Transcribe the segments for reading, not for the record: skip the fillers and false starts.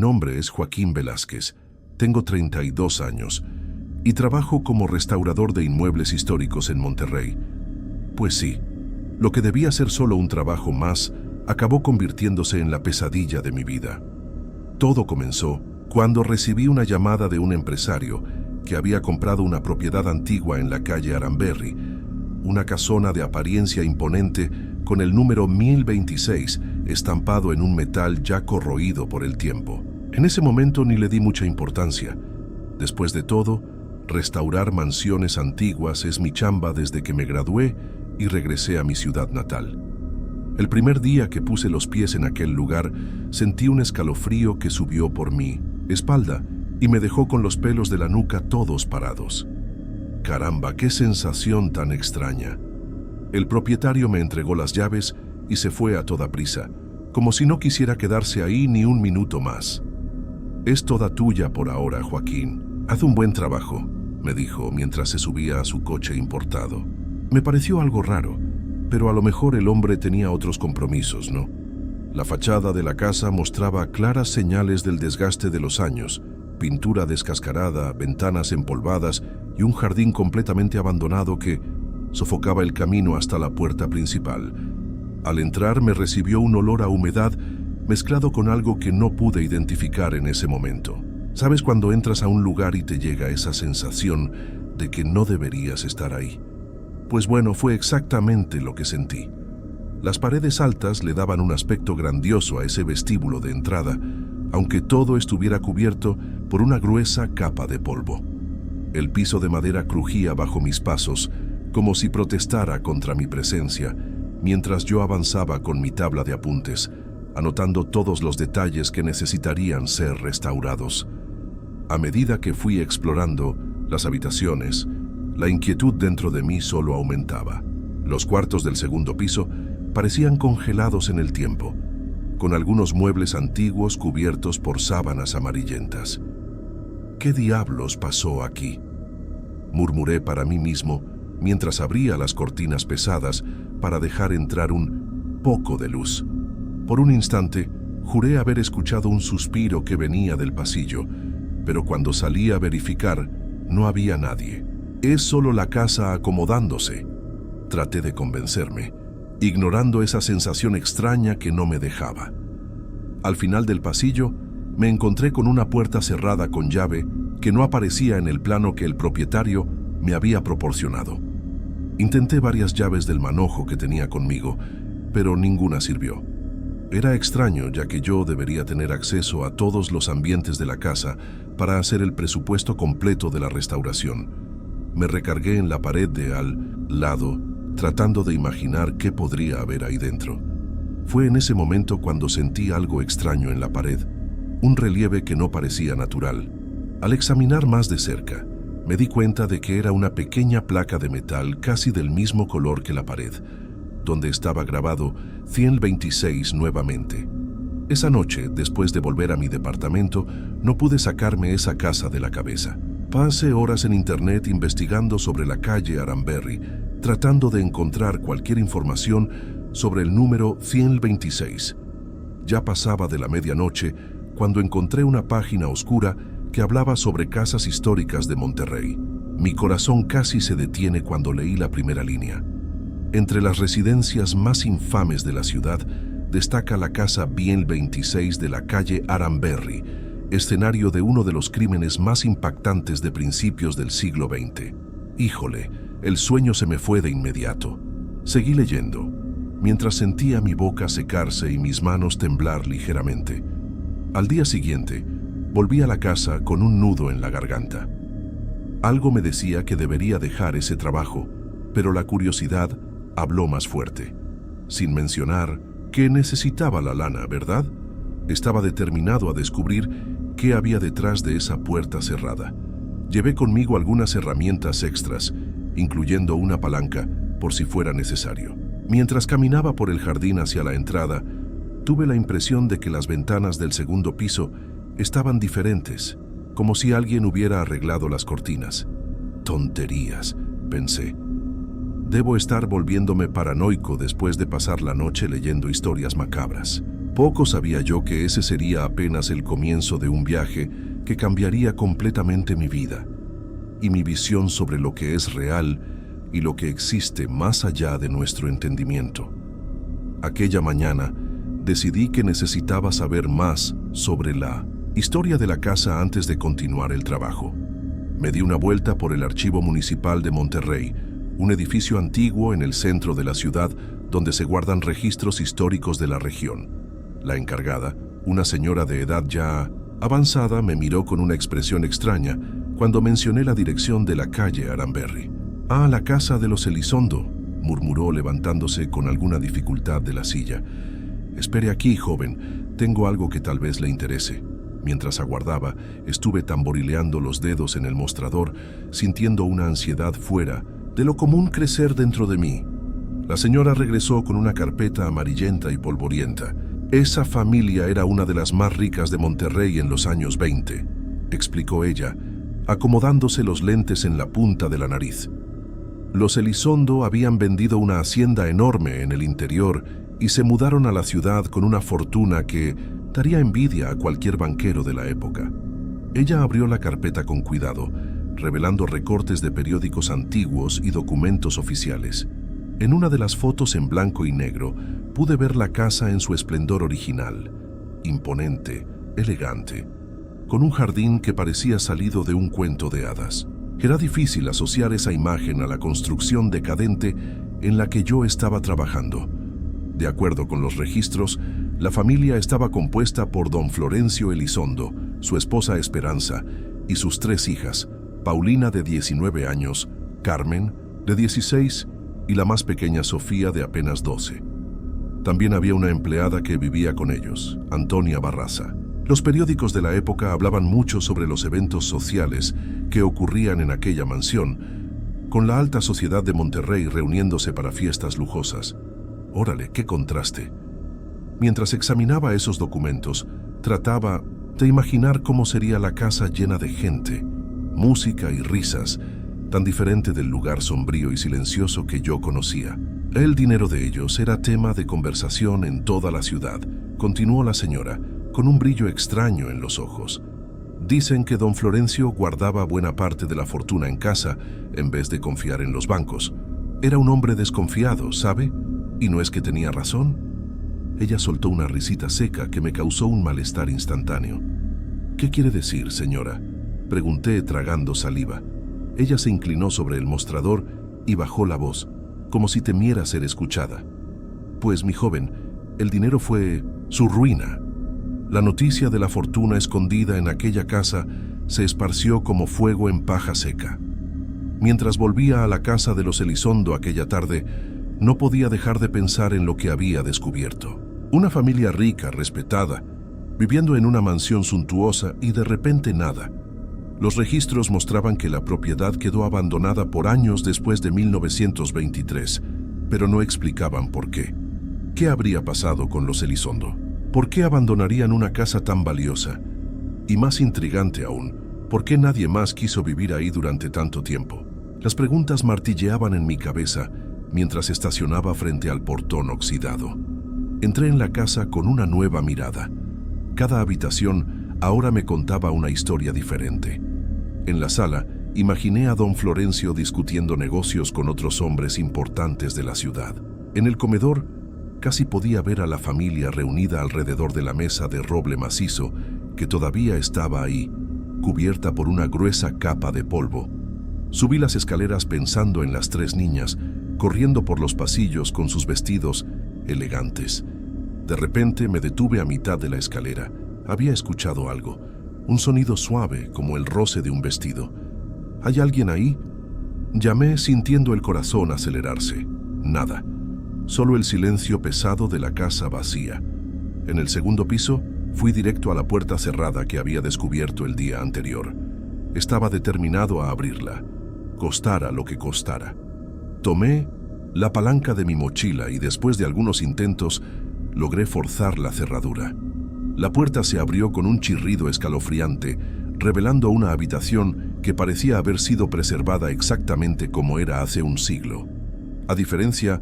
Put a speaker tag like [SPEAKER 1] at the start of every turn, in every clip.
[SPEAKER 1] nombre es Joaquín Velázquez, tengo 32 años y trabajo como restaurador de inmuebles históricos en Monterrey. Pues sí, lo que debía ser solo un trabajo más acabó convirtiéndose en la pesadilla de mi vida. Todo comenzó cuando recibí una llamada de un empresario que había comprado una propiedad antigua en la calle Aramberri, una casona de apariencia imponente con el número 1026 estampado en un metal ya corroído por el tiempo. En ese momento ni le di mucha importancia. Después de todo, restaurar mansiones antiguas es mi chamba desde que me gradué y regresé a mi ciudad natal. El primer día que puse los pies en aquel lugar, sentí un escalofrío que subió por mi espalda y me dejó con los pelos de la nuca todos parados. Caramba, qué sensación tan extraña. El propietario me entregó las llaves y se fue a toda prisa, como si no quisiera quedarse ahí ni un minuto más. «Es toda tuya por ahora, Joaquín. Haz un buen trabajo», me dijo mientras se subía a su coche importado. Me pareció algo raro, pero a lo mejor el hombre tenía otros compromisos, ¿no? La fachada de la casa mostraba claras señales del desgaste de los años: pintura descascarada, ventanas empolvadas y un jardín completamente abandonado que sofocaba el camino hasta la puerta principal. Al entrar me recibió un olor a humedad mezclado con algo que no pude identificar en ese momento. ¿Sabes cuando entras a un lugar y te llega esa sensación de que no deberías estar ahí? Pues bueno, fue exactamente lo que sentí. Las paredes altas le daban un aspecto grandioso a ese vestíbulo de entrada, aunque todo estuviera cubierto por una gruesa capa de polvo. El piso de madera crujía bajo mis pasos, como si protestara contra mi presencia, mientras yo avanzaba con mi tabla de apuntes, anotando todos los detalles que necesitarían ser restaurados. A medida que fui explorando las habitaciones, la inquietud dentro de mí solo aumentaba. Los cuartos del segundo piso parecían congelados en el tiempo, con algunos muebles antiguos cubiertos por sábanas amarillentas. ¿Qué diablos pasó aquí?, murmuré para mí mismo mientras abría las cortinas pesadas para dejar entrar un poco de luz. Por un instante, juré haber escuchado un suspiro que venía del pasillo, pero cuando salí a verificar, no había nadie. «Es solo la casa acomodándose», traté de convencerme, ignorando esa sensación extraña que no me dejaba. Al final del pasillo, me encontré con una puerta cerrada con llave que no aparecía en el plano que el propietario me había proporcionado. Intenté varias llaves del manojo que tenía conmigo, pero ninguna sirvió. Era extraño, ya que yo debería tener acceso a todos los ambientes de la casa para hacer el presupuesto completo de la restauración. Me recargué en la pared de al lado, tratando de imaginar qué podría haber ahí dentro. Fue en ese momento cuando sentí algo extraño en la pared, un relieve que no parecía natural. Al examinar más de cerca, me di cuenta de que era una pequeña placa de metal casi del mismo color que la pared, donde estaba grabado 126 nuevamente. Esa noche, después de volver a mi departamento, no pude sacarme esa casa de la cabeza. Pasé horas en internet investigando sobre la calle Aramberri, tratando de encontrar cualquier información sobre el número 126. Ya pasaba de la medianoche cuando encontré una página oscura que hablaba sobre casas históricas de Monterrey. Mi corazón casi se detiene cuando leí la primera línea. Entre las residencias más infames de la ciudad, destaca la casa 1026 de la calle Aramberri, escenario de uno de los crímenes más impactantes de principios del siglo XX. Híjole, el sueño se me fue de inmediato. Seguí leyendo, mientras sentía mi boca secarse y mis manos temblar ligeramente. Al día siguiente, volví a la casa con un nudo en la garganta. Algo me decía que debería dejar ese trabajo, pero la curiosidad habló más fuerte. Sin mencionar que necesitaba la lana, ¿verdad? Estaba determinado a descubrir qué había detrás de esa puerta cerrada. Llevé conmigo algunas herramientas extras, incluyendo una palanca, por si fuera necesario. Mientras caminaba por el jardín hacia la entrada, tuve la impresión de que las ventanas del segundo piso estaban diferentes, como si alguien hubiera arreglado las cortinas. Tonterías, pensé. Debo estar volviéndome paranoico después de pasar la noche leyendo historias macabras. Poco sabía yo que ese sería apenas el comienzo de un viaje que cambiaría completamente mi vida y mi visión sobre lo que es real y lo que existe más allá de nuestro entendimiento. Aquella mañana decidí que necesitaba saber más sobre la historia de la casa antes de continuar el trabajo. Me di una vuelta por el Archivo Municipal de Monterrey, un edificio antiguo en el centro de la ciudad donde se guardan registros históricos de la región. La encargada, una señora de edad ya avanzada, me miró con una expresión extraña cuando mencioné la dirección de la calle Aramberri. «Ah, la casa de los Elizondo», murmuró levantándose con alguna dificultad de la silla. «Espere aquí, joven, tengo algo que tal vez le interese». Mientras aguardaba, estuve tamborileando los dedos en el mostrador, sintiendo una ansiedad fuera de lo común crecer dentro de mí. La señora regresó con una carpeta amarillenta y polvorienta. «Esa familia era una de las más ricas de Monterrey en los años 20», explicó ella, acomodándose los lentes en la punta de la nariz. Los Elizondo habían vendido una hacienda enorme en el interior y se mudaron a la ciudad con una fortuna que daría envidia a cualquier banquero de la época. Ella abrió la carpeta con cuidado, revelando recortes de periódicos antiguos y documentos oficiales. En una de las fotos en blanco y negro pude ver la casa en su esplendor original, imponente, elegante, con un jardín que parecía salido de un cuento de hadas. Era difícil asociar esa imagen a la construcción decadente en la que yo estaba trabajando. De acuerdo con los registros, la familia estaba compuesta por don Florencio Elizondo, su esposa Esperanza y sus 3 hijas, Paulina de 19 años, Carmen de 16 y la más pequeña Sofía de apenas 12. También había una empleada que vivía con ellos, Antonia Barraza. Los periódicos de la época hablaban mucho sobre los eventos sociales que ocurrían en aquella mansión, con la alta sociedad de Monterrey reuniéndose para fiestas lujosas. Órale, qué contraste. Mientras examinaba esos documentos, trataba de imaginar cómo sería la casa llena de gente, música y risas, tan diferente del lugar sombrío y silencioso que yo conocía. El dinero de ellos era tema de conversación en toda la ciudad, continuó la señora, con un brillo extraño en los ojos. Dicen que don Florencio guardaba buena parte de la fortuna en casa en vez de confiar en los bancos. Era un hombre desconfiado, ¿sabe? ¿Y no es que tenía razón? Ella soltó una risita seca que me causó un malestar instantáneo. «¿Qué quiere decir, señora?», pregunté tragando saliva. Ella se inclinó sobre el mostrador y bajó la voz, como si temiera ser escuchada. «Pues, mi joven, el dinero fue su ruina. La noticia de la fortuna escondida en aquella casa se esparció como fuego en paja seca. Mientras volvía a la casa de los Elizondo aquella tarde, no podía dejar de pensar en lo que había descubierto. Una familia rica, respetada, viviendo en una mansión suntuosa y de repente nada. Los registros mostraban que la propiedad quedó abandonada por años después de 1923, pero no explicaban por qué. ¿Qué habría pasado con los Elizondo? ¿Por qué abandonarían una casa tan valiosa? Y más intrigante aún, ¿por qué nadie más quiso vivir ahí durante tanto tiempo? Las preguntas martilleaban en mi cabeza mientras estacionaba frente al portón oxidado. Entré en la casa con una nueva mirada. Cada habitación ahora me contaba una historia diferente. En la sala, imaginé a don Florencio discutiendo negocios con otros hombres importantes de la ciudad. En el comedor, casi podía ver a la familia reunida alrededor de la mesa de roble macizo que todavía estaba ahí, cubierta por una gruesa capa de polvo. Subí las escaleras pensando en las 3 niñas, corriendo por los pasillos con sus vestidos elegantes. De repente me detuve a mitad de la escalera. Había escuchado algo, un sonido suave como el roce de un vestido. ¿Hay alguien ahí?, llamé sintiendo el corazón acelerarse. Nada, solo el silencio pesado de la casa vacía. En el segundo piso, fui directo a la puerta cerrada que había descubierto el día anterior. Estaba determinado a abrirla, costara lo que costara. Tomé la palanca de mi mochila y después de algunos intentos, logré forzar la cerradura. La puerta se abrió con un chirrido escalofriante, revelando una habitación que parecía haber sido preservada exactamente como era hace un siglo. A diferencia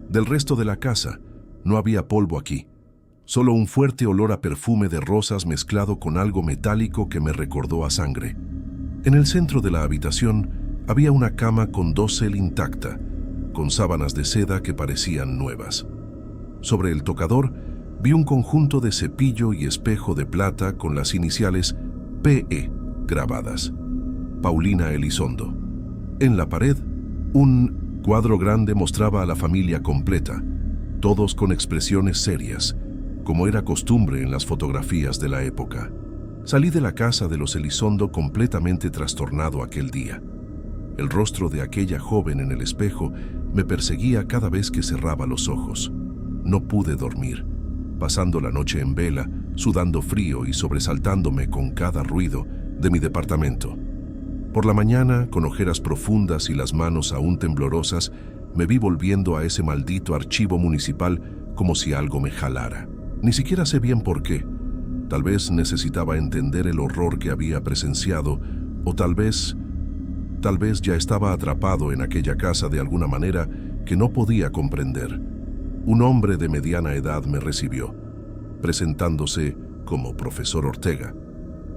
[SPEAKER 1] del resto de la casa, no había polvo aquí, solo un fuerte olor a perfume de rosas mezclado con algo metálico que me recordó a sangre. En el centro de la habitación había una cama con dosel intacta, con sábanas de seda que parecían nuevas. Sobre el tocador vi un conjunto de cepillo y espejo de plata con las iniciales P.E. grabadas. Paulina Elizondo. En la pared, un cuadro grande mostraba a la familia completa, todos con expresiones serias, como era costumbre en las fotografías de la época. Salí de la casa de los Elizondo completamente trastornado aquel día. El rostro de aquella joven en el espejo me perseguía cada vez que cerraba los ojos. No pude dormir, pasando la noche en vela, sudando frío y sobresaltándome con cada ruido de mi departamento. Por la mañana, con ojeras profundas y las manos aún temblorosas, me vi volviendo a ese maldito archivo municipal como si algo me jalara. Ni siquiera sé bien por qué. Tal vez necesitaba entender el horror que había presenciado, o tal vez ya estaba atrapado en aquella casa de alguna manera que no podía comprender. Un hombre de mediana edad me recibió, presentándose como profesor Ortega.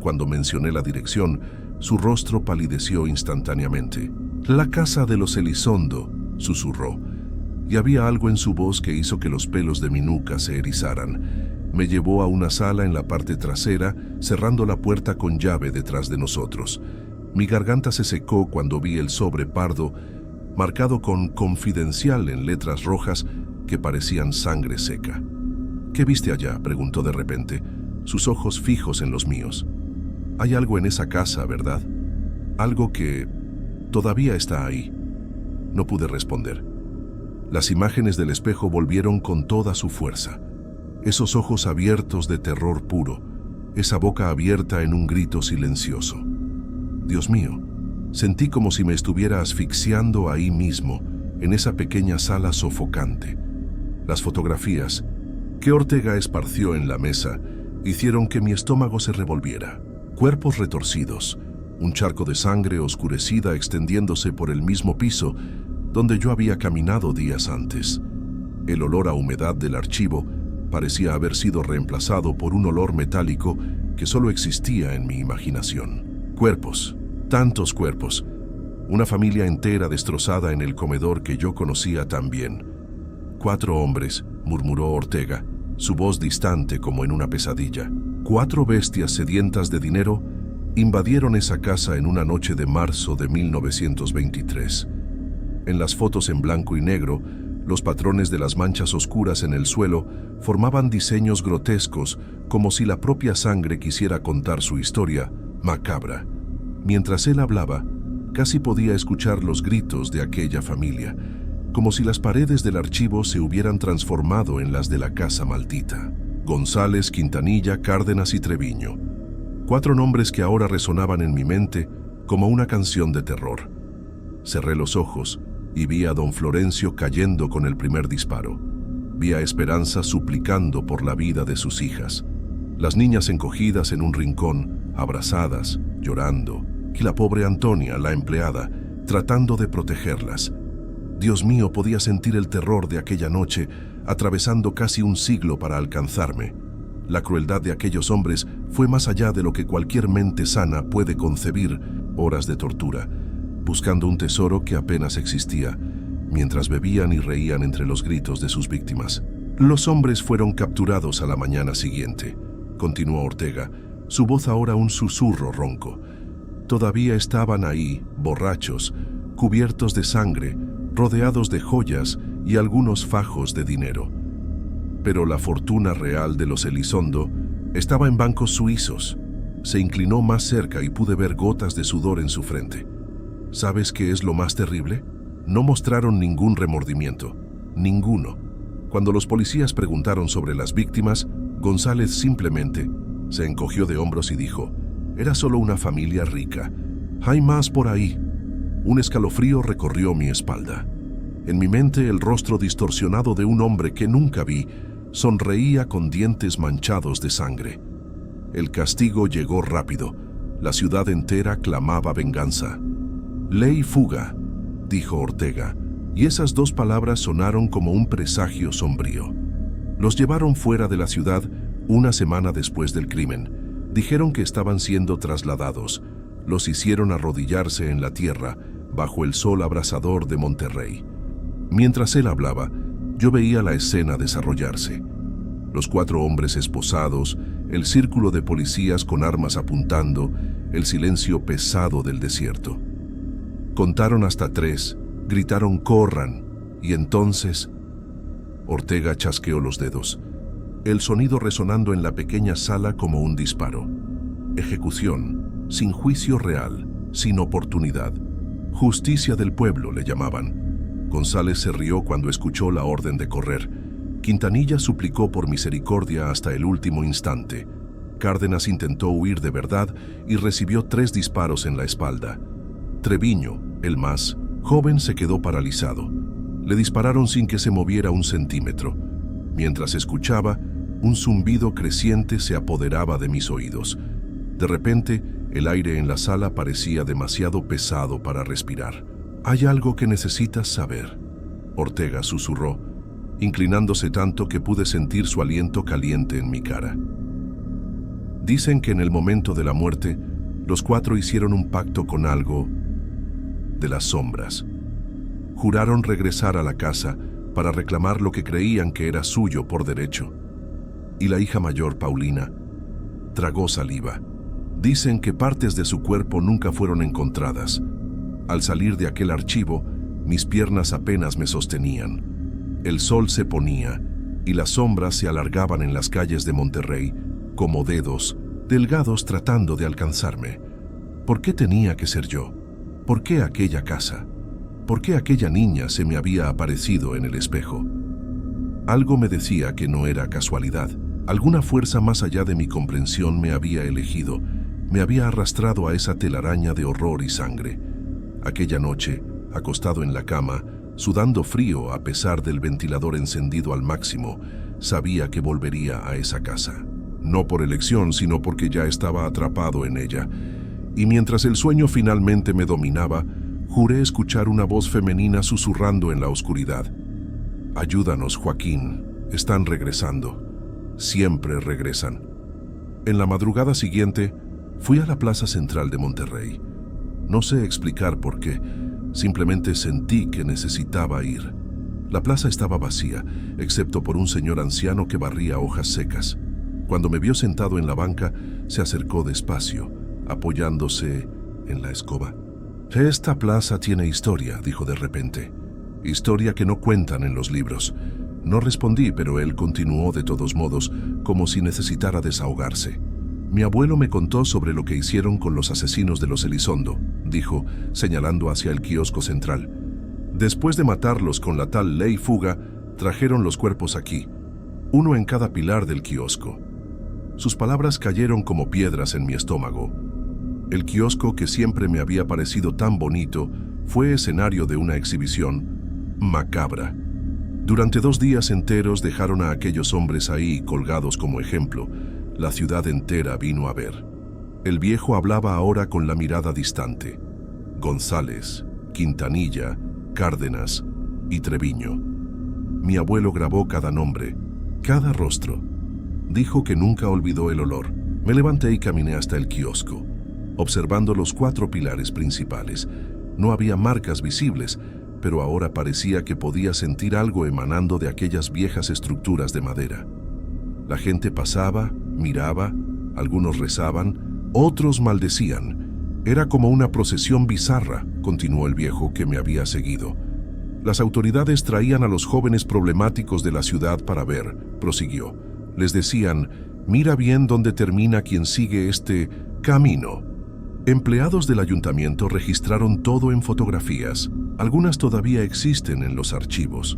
[SPEAKER 1] Cuando mencioné la dirección, su rostro palideció instantáneamente. «La casa de los Elizondo», susurró, y había algo en su voz que hizo que los pelos de mi nuca se erizaran. Me llevó a una sala en la parte trasera, cerrando la puerta con llave detrás de nosotros. Mi garganta se secó cuando vi el sobre pardo, marcado con «Confidencial» en letras rojas que parecían sangre seca. «¿Qué viste allá?», preguntó de repente, sus ojos fijos en los míos. «Hay algo en esa casa, ¿verdad? Algo que todavía está ahí». No pude responder. Las imágenes del espejo volvieron con toda su fuerza. Esos ojos abiertos de terror puro, esa boca abierta en un grito silencioso. Dios mío, sentí como si me estuviera asfixiando ahí mismo, en esa pequeña sala sofocante. Las fotografías que Ortega esparció en la mesa hicieron que mi estómago se revolviera. Cuerpos retorcidos, un charco de sangre oscurecida extendiéndose por el mismo piso donde yo había caminado días antes. El olor a humedad del archivo parecía haber sido reemplazado por un olor metálico que solo existía en mi imaginación. Cuerpos, tantos cuerpos, una familia entera destrozada en el comedor que yo conocía tan bien. 4 hombres, murmuró Ortega, su voz distante como en una pesadilla. 4 bestias sedientas de dinero invadieron esa casa en una noche de marzo de 1923. En las fotos en blanco y negro, los patrones de las manchas oscuras en el suelo formaban diseños grotescos, como si la propia sangre quisiera contar su historia, macabra. Mientras él hablaba, casi podía escuchar los gritos de aquella familia, como si las paredes del archivo se hubieran transformado en las de la casa maldita. González, Quintanilla, Cárdenas y Treviño. 4 nombres que ahora resonaban en mi mente como una canción de terror. Cerré los ojos y vi a don Florencio cayendo con el primer disparo. Vi a Esperanza suplicando por la vida de sus hijas. Las niñas encogidas en un rincón, abrazadas, llorando, y la pobre Antonia, la empleada, tratando de protegerlas. Dios mío, podía sentir el terror de aquella noche, atravesando casi un siglo para alcanzarme. La crueldad de aquellos hombres fue más allá de lo que cualquier mente sana puede concebir. Horas de tortura, buscando un tesoro que apenas existía, mientras bebían y reían entre los gritos de sus víctimas. Los hombres fueron capturados a la mañana siguiente, continuó Ortega, su voz ahora un susurro ronco. Todavía estaban ahí, borrachos, cubiertos de sangre, rodeados de joyas y algunos fajos de dinero. Pero la fortuna real de los Elizondo estaba en bancos suizos. Se inclinó más cerca y pude ver gotas de sudor en su frente. ¿Sabes qué es lo más terrible? No mostraron ningún remordimiento, ninguno. Cuando los policías preguntaron sobre las víctimas, González simplemente se encogió de hombros y dijo: «Era solo una familia rica. Hay más por ahí». Un escalofrío recorrió mi espalda. En mi mente, el rostro distorsionado de un hombre que nunca vi sonreía con dientes manchados de sangre. El castigo llegó rápido. La ciudad entera clamaba venganza. «Ley fuga», dijo Ortega, y esas 2 palabras sonaron como un presagio sombrío. Los llevaron fuera de la ciudad una semana después del crimen. Dijeron que estaban siendo trasladados. Los hicieron arrodillarse en la tierra, bajo el sol abrasador de Monterrey. Mientras él hablaba, yo veía la escena desarrollarse. Los 4 hombres esposados, el círculo de policías con armas apuntando, el silencio pesado del desierto. Contaron hasta 3, gritaron «corran», y entonces Ortega chasqueó los dedos, el sonido resonando en la pequeña sala como un disparo. Ejecución, sin juicio real, sin oportunidad. Justicia del pueblo le llamaban. González se rió cuando escuchó la orden de correr. Quintanilla suplicó por misericordia hasta el último instante. Cárdenas intentó huir de verdad y recibió 3 disparos en la espalda. Treviño, el más joven, se quedó paralizado. Le dispararon sin que se moviera un centímetro. Mientras escuchaba, un zumbido creciente se apoderaba de mis oídos. De repente, el aire en la sala parecía demasiado pesado para respirar. «Hay algo que necesitas saber», Ortega susurró, inclinándose tanto que pude sentir su aliento caliente en mi cara. Dicen que en el momento de la muerte, los 4 hicieron un pacto con algo de las sombras. Juraron regresar a la casa para reclamar lo que creían que era suyo por derecho. Y la hija mayor, Paulina, tragó saliva. Dicen que partes de su cuerpo nunca fueron encontradas. Al salir de aquel archivo, mis piernas apenas me sostenían. El sol se ponía y las sombras se alargaban en las calles de Monterrey como dedos delgados tratando de alcanzarme. ¿Por qué tenía que ser yo? ¿Por qué aquella casa? ¿Por qué aquella niña se me había aparecido en el espejo? Algo me decía que no era casualidad. Alguna fuerza más allá de mi comprensión me había elegido, me había arrastrado a esa telaraña de horror y sangre. Aquella noche, acostado en la cama, sudando frío a pesar del ventilador encendido al máximo, sabía que volvería a esa casa. No por elección, sino porque ya estaba atrapado en ella. Y mientras el sueño finalmente me dominaba, juré escuchar una voz femenina susurrando en la oscuridad. «Ayúdanos, Joaquín, están regresando. Siempre regresan». En la madrugada siguiente, fui a la plaza central de Monterrey. No sé explicar por qué, simplemente sentí que necesitaba ir. La plaza estaba vacía, excepto por un señor anciano que barría hojas secas. Cuando me vio sentado en la banca, se acercó despacio, apoyándose en la escoba. «Esta plaza tiene historia», dijo de repente. «Historia que no cuentan en los libros». No respondí, pero él continuó de todos modos, como si necesitara desahogarse. «Mi abuelo me contó sobre lo que hicieron con los asesinos de los Elizondo», dijo, señalando hacia el kiosco central. «Después de matarlos con la tal ley fuga, trajeron los cuerpos aquí, uno en cada pilar del kiosco». Sus palabras cayeron como piedras en mi estómago. El kiosco, que siempre me había parecido tan bonito, fue escenario de una exhibición macabra. Durante 2 días enteros dejaron a aquellos hombres ahí colgados como ejemplo. La ciudad entera vino a ver. El viejo hablaba ahora con la mirada distante. González, Quintanilla, Cárdenas y Treviño. Mi abuelo grabó cada nombre, cada rostro. Dijo que nunca olvidó el olor. Me levanté y caminé hasta el kiosco, observando los 4 pilares principales. No había marcas visibles, pero ahora parecía que podía sentir algo emanando de aquellas viejas estructuras de madera. La gente pasaba, miraba, algunos rezaban, otros maldecían. Era como una procesión bizarra, continuó el viejo que me había seguido. Las autoridades traían a los jóvenes problemáticos de la ciudad para ver, prosiguió. Les decían, mira bien dónde termina quien sigue este camino. Empleados del ayuntamiento registraron todo en fotografías. Algunas todavía existen en los archivos.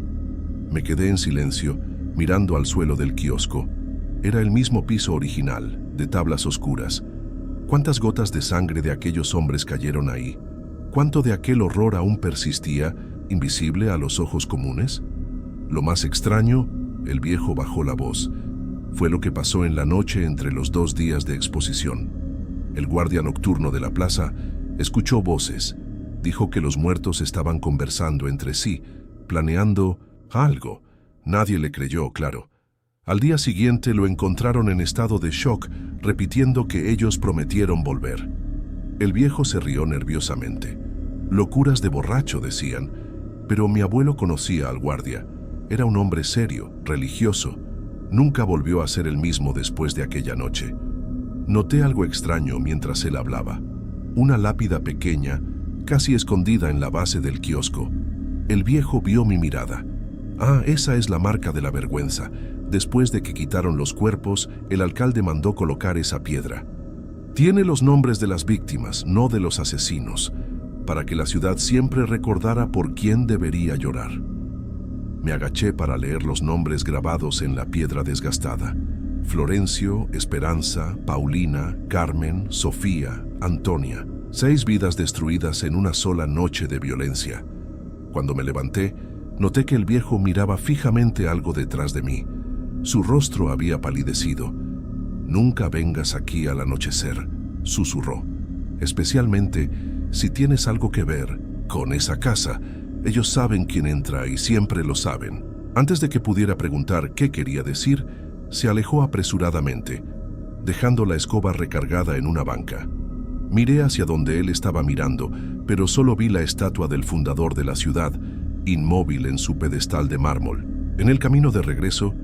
[SPEAKER 1] Me quedé en silencio, mirando al suelo del kiosco. Era el mismo piso original, de tablas oscuras. ¿Cuántas gotas de sangre de aquellos hombres cayeron ahí? ¿Cuánto de aquel horror aún persistía, invisible a los ojos comunes? Lo más extraño, el viejo bajó la voz. Fue lo que pasó en la noche entre los 2 días de exposición. El guardia nocturno de la plaza escuchó voces. Dijo que los muertos estaban conversando entre sí, planeando algo. Nadie le creyó, claro. Al día siguiente lo encontraron en estado de shock, repitiendo que ellos prometieron volver. El viejo se rió nerviosamente. Locuras de borracho, decían, pero mi abuelo conocía al guardia. Era un hombre serio, religioso. Nunca volvió a ser el mismo después de aquella noche. Noté algo extraño mientras él hablaba. Una lápida pequeña, casi escondida en la base del kiosco. El viejo vio mi mirada. Ah, esa es la marca de la vergüenza. Después de que quitaron los cuerpos, el alcalde mandó colocar esa piedra. Tiene los nombres de las víctimas, no de los asesinos, para que la ciudad siempre recordara por quién debería llorar. Me agaché para leer los nombres grabados en la piedra desgastada. Florencio, Esperanza, Paulina, Carmen, Sofía, Antonia. 6 vidas destruidas en una sola noche de violencia. Cuando me levanté, noté que el viejo miraba fijamente algo detrás de mí. Su rostro había palidecido. «Nunca vengas aquí al anochecer», susurró. «Especialmente si tienes algo que ver con esa casa. Ellos saben quién entra y siempre lo saben». Antes de que pudiera preguntar qué quería decir, se alejó apresuradamente, dejando la escoba recargada en una banca. Miré hacia donde él estaba mirando, pero solo vi la estatua del fundador de la ciudad, inmóvil en su pedestal de mármol. En el camino de regreso,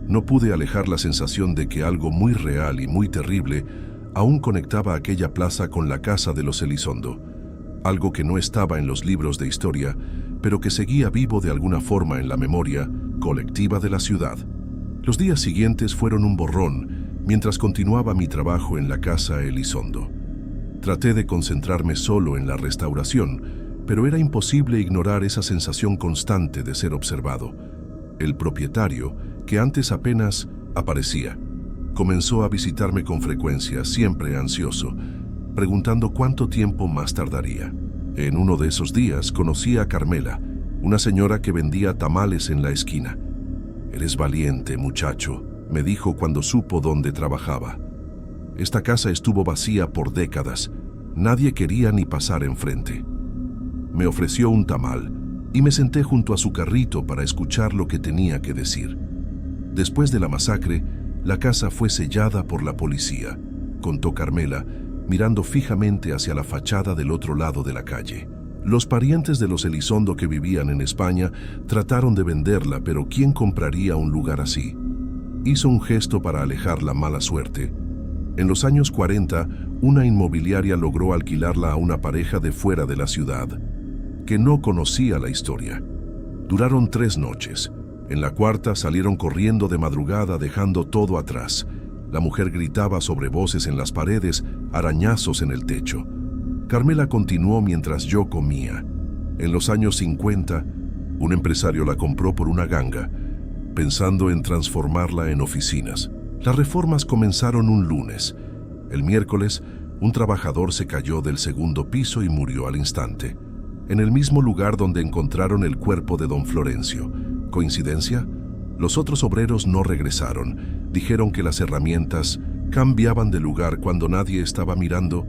[SPEAKER 1] no pude alejar la sensación de que algo muy real y muy terrible aún conectaba aquella plaza con la casa de los Elizondo. Algo que no estaba en los libros de historia, pero que seguía vivo de alguna forma en la memoria colectiva de la ciudad. Los días siguientes fueron un borrón mientras continuaba mi trabajo en la casa Elizondo. Traté de concentrarme solo en la restauración, pero era imposible ignorar esa sensación constante de ser observado. El propietario, que antes apenas aparecía, comenzó a visitarme con frecuencia, siempre ansioso, preguntando cuánto tiempo más tardaría. En uno de esos días conocí a Carmela, una señora que vendía tamales en la esquina. «Eres valiente, muchacho», me dijo cuando supo dónde trabajaba. Esta casa estuvo vacía por décadas. Nadie quería ni pasar enfrente. Me ofreció un tamal y me senté junto a su carrito para escuchar lo que tenía que decir. Después de la masacre, la casa fue sellada por la policía, contó Carmela, mirando fijamente hacia la fachada del otro lado de la calle. Los parientes de los Elizondo que vivían en España trataron de venderla, pero ¿quién compraría un lugar así? Hizo un gesto para alejar la mala suerte. En los años 40, una inmobiliaria logró alquilarla a una pareja de fuera de la ciudad, que no conocía la historia. Duraron 3 noches. En la cuarta salieron corriendo de madrugada dejando todo atrás. La mujer gritaba sobre voces en las paredes, arañazos en el techo. Carmela continuó mientras yo comía. En los años 50, un empresario la compró por una ganga, pensando en transformarla en oficinas. Las reformas comenzaron un lunes. El miércoles, un trabajador se cayó del 2º piso y murió al instante, en el mismo lugar donde encontraron el cuerpo de don Florencio. ¿Coincidencia? Los otros obreros no regresaron. Dijeron que las herramientas cambiaban de lugar cuando nadie estaba mirando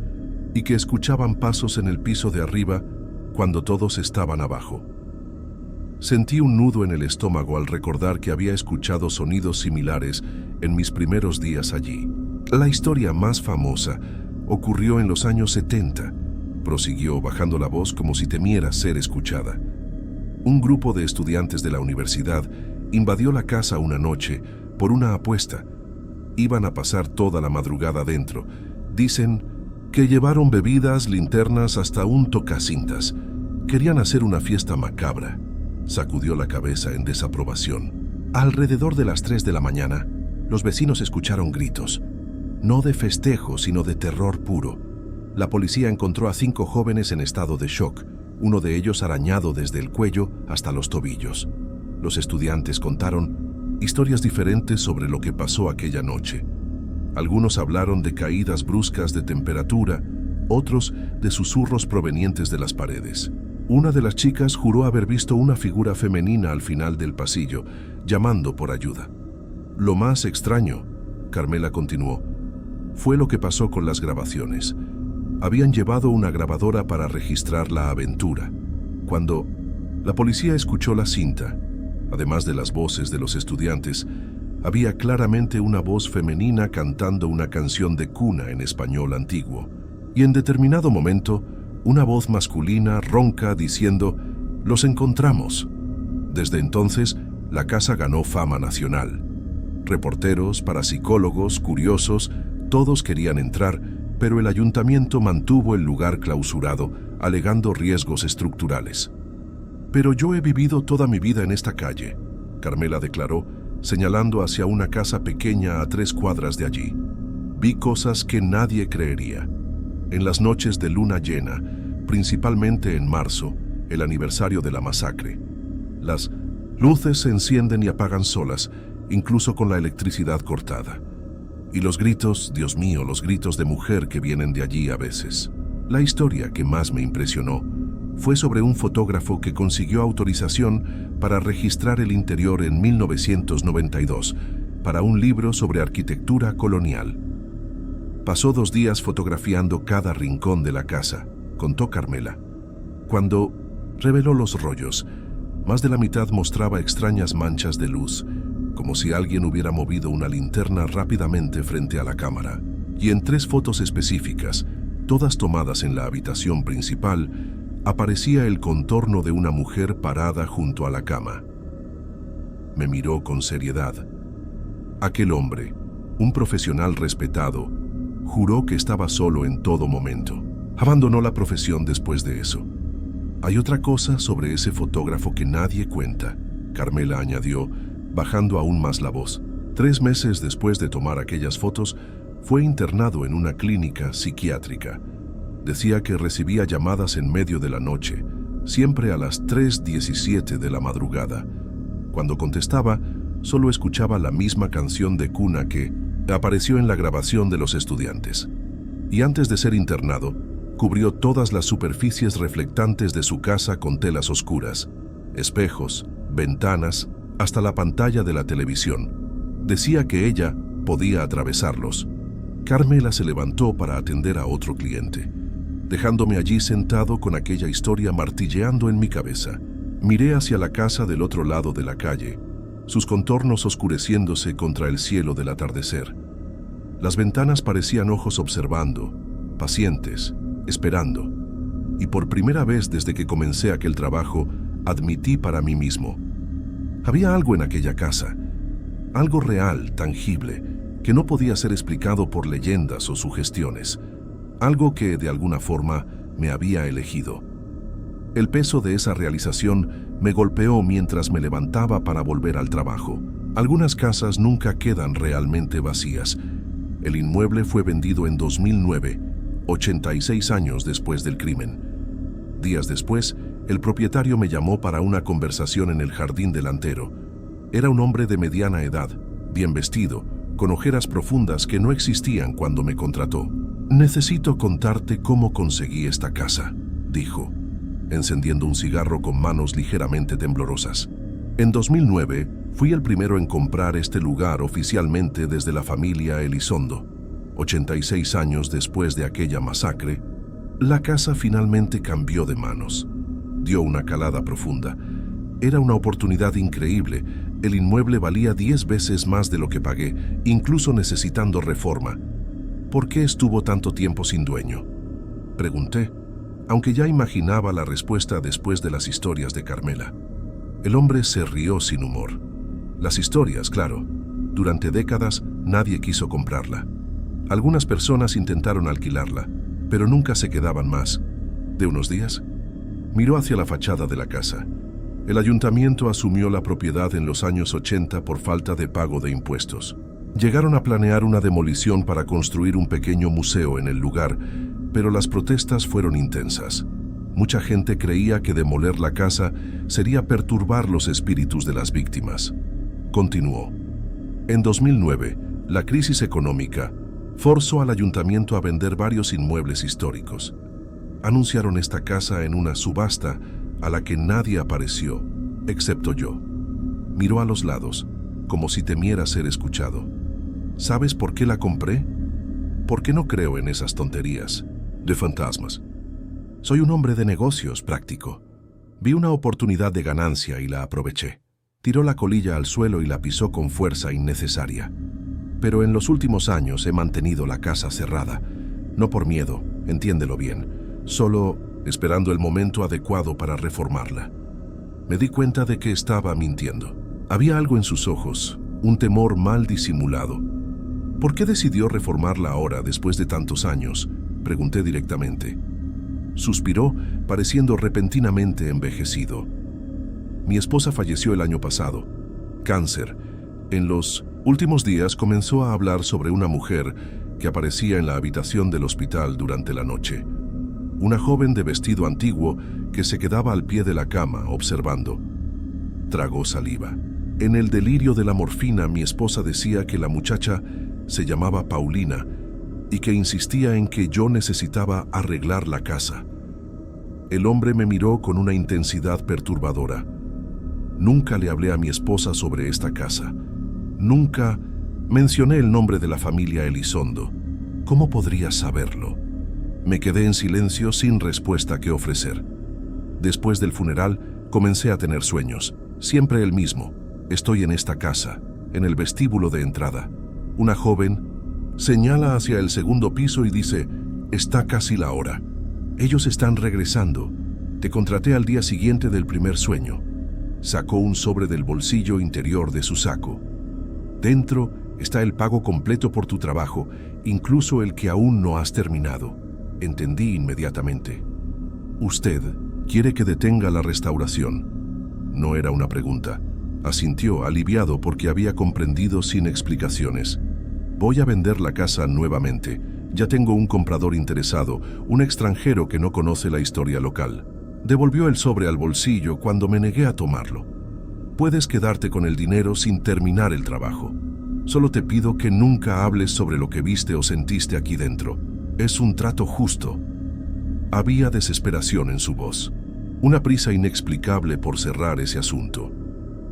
[SPEAKER 1] y que escuchaban pasos en el piso de arriba cuando todos estaban abajo. Sentí un nudo en el estómago al recordar que había escuchado sonidos similares en mis primeros días allí. La historia más famosa ocurrió en los años 70, prosiguió bajando la voz como si temiera ser escuchada. Un grupo de estudiantes de la universidad invadió la casa una noche por una apuesta. Iban a pasar toda la madrugada dentro. Dicen que llevaron bebidas, linternas, hasta un tocacintas. Querían hacer una fiesta macabra. Sacudió la cabeza en desaprobación. Alrededor de las 3 de la mañana, los vecinos escucharon gritos. No de festejo, sino de terror puro. La policía encontró a 5 jóvenes en estado de shock, uno de ellos arañado desde el cuello hasta los tobillos. Los estudiantes contaron historias diferentes sobre lo que pasó aquella noche. Algunos hablaron de caídas bruscas de temperatura, otros de susurros provenientes de las paredes. Una de las chicas juró haber visto una figura femenina al final del pasillo, llamando por ayuda. Lo más extraño, Carmela continuó, fue lo que pasó con las grabaciones. Habían llevado una grabadora para registrar la aventura. Cuando la policía escuchó la cinta, además de las voces de los estudiantes, Había claramente una voz femenina cantando una canción de cuna en español antiguo, y en determinado momento, una voz masculina ronca diciendo: «Los encontramos». Desde entonces, la casa ganó fama nacional. Reporteros, parapsicólogos, curiosos, todos querían entrar, pero el ayuntamiento mantuvo el lugar clausurado, alegando riesgos estructurales. «Pero yo he vivido toda mi vida en esta calle», Carmela declaró, señalando hacia una casa pequeña a 3 cuadras de allí. «Vi cosas que nadie creería. En las noches de luna llena, principalmente en marzo, el aniversario de la masacre. Las luces se encienden y apagan solas, incluso con la electricidad cortada. Y los gritos, Dios mío, los gritos de mujer que vienen de allí a veces». La historia que más me impresionó fue sobre un fotógrafo que consiguió autorización para registrar el interior en 1992 para un libro sobre arquitectura colonial. «Pasó 2 días fotografiando cada rincón de la casa», contó Carmela. «Cuando reveló los rollos, más de la mitad mostraba extrañas manchas de luz, como si alguien hubiera movido una linterna rápidamente frente a la cámara. Y en 3 fotos específicas, todas tomadas en la habitación principal, aparecía el contorno de una mujer parada junto a la cama». Me miró con seriedad. Aquel hombre, un profesional respetado, juró que estaba solo en todo momento. Abandonó la profesión después de eso. «Hay otra cosa sobre ese fotógrafo que nadie cuenta», Carmela añadió, bajando aún más la voz. 3 meses después de tomar aquellas fotos, fue internado en una clínica psiquiátrica. Decía que recibía llamadas en medio de la noche, siempre a las 3:17 de la madrugada. Cuando contestaba, solo escuchaba la misma canción de cuna que apareció en la grabación de los estudiantes. Y antes de ser internado, cubrió todas las superficies reflectantes de su casa con telas oscuras, espejos, ventanas, hasta la pantalla de la televisión. Decía que ella podía atravesarlos. Carmela se levantó para atender a otro cliente, dejándome allí sentado con aquella historia martilleando en mi cabeza. Miré hacia la casa del otro lado de la calle, sus contornos oscureciéndose contra el cielo del atardecer. Las ventanas parecían ojos observando, pacientes, esperando. Y por primera vez desde que comencé aquel trabajo, admití para mí mismo: había algo en aquella casa, algo real, tangible, que no podía ser explicado por leyendas o sugestiones, algo que de alguna forma me había elegido. El peso de esa realización me golpeó mientras me levantaba para volver al trabajo. Algunas casas nunca quedan realmente vacías. El inmueble fue vendido en 2009, 86 años después del crimen. Días después, el propietario me llamó para una conversación en el jardín delantero. Era un hombre de mediana edad, bien vestido, con ojeras profundas que no existían cuando me contrató. «Necesito contarte cómo conseguí esta casa», dijo, encendiendo un cigarro con manos ligeramente temblorosas. «En 2009, fui el primero en comprar este lugar oficialmente desde la familia Elizondo. 86 años después de aquella masacre, la casa finalmente cambió de manos. Dio una calada profunda. Era una oportunidad increíble. El inmueble valía 10 veces más de lo que pagué, incluso necesitando reforma. ¿Por qué estuvo tanto tiempo sin dueño?», pregunté, aunque ya imaginaba la respuesta después de las historias de Carmela. El hombre se rió sin humor. «Las historias, claro. Durante décadas nadie quiso comprarla. Algunas personas intentaron alquilarla, pero nunca se quedaban más de unos días». Miró hacia la fachada de la casa. El ayuntamiento asumió la propiedad en los años 80 por falta de pago de impuestos. Llegaron a planear una demolición para construir un pequeño museo en el lugar, pero las protestas fueron intensas. Mucha gente creía que demoler la casa sería perturbar los espíritus de las víctimas. Continuó. En 2009, la crisis económica forzó al ayuntamiento a vender varios inmuebles históricos. Anunciaron esta casa en una subasta a la que nadie apareció, excepto yo. Miró a los lados, como si temiera ser escuchado. ¿Sabes por qué la compré? Porque no creo en esas tonterías de fantasmas. Soy un hombre de negocios práctico. Vi una oportunidad de ganancia y la aproveché. Tiró la colilla al suelo y la pisó con fuerza innecesaria. Pero en los últimos años he mantenido la casa cerrada. No por miedo, entiéndelo bien, solo esperando el momento adecuado para reformarla. Me di cuenta de que estaba mintiendo. Había algo en sus ojos, un temor mal disimulado. ¿Por qué decidió reformarla ahora, después de tantos años?, pregunté directamente. Suspiró, pareciendo repentinamente envejecido. Mi esposa falleció el año pasado. Cáncer. En los últimos días comenzó a hablar sobre una mujer que aparecía en la habitación del hospital durante la noche. Una joven de vestido antiguo que se quedaba al pie de la cama observando. Tragó saliva. En el delirio de la morfina, mi esposa decía que la muchacha se llamaba Paulina y que insistía en que yo necesitaba arreglar la casa. El hombre me miró con una intensidad perturbadora. Nunca le hablé a mi esposa sobre esta casa. Nunca mencioné el nombre de la familia Elizondo. ¿Cómo podría saberlo? Me quedé en silencio sin respuesta que ofrecer. Después del funeral, comencé a tener sueños. Siempre el mismo. Estoy en esta casa, en el vestíbulo de entrada. Una joven señala hacia el segundo piso y dice, «Está casi la hora. Ellos están regresando. Te contraté al día siguiente del primer sueño». Sacó un sobre del bolsillo interior de su saco. «Dentro está el pago completo por tu trabajo, incluso el que aún no has terminado». Entendí inmediatamente. «Usted quiere que detenga la restauración». No era una pregunta. Asintió, aliviado porque había comprendido sin explicaciones. «Voy a vender la casa nuevamente. Ya tengo un comprador interesado, un extranjero que no conoce la historia local». Devolvió el sobre al bolsillo cuando me negué a tomarlo. «Puedes quedarte con el dinero sin terminar el trabajo. Solo te pido que nunca hables sobre lo que viste o sentiste aquí dentro. Es un trato justo». Había desesperación en su voz, una prisa inexplicable por cerrar ese asunto.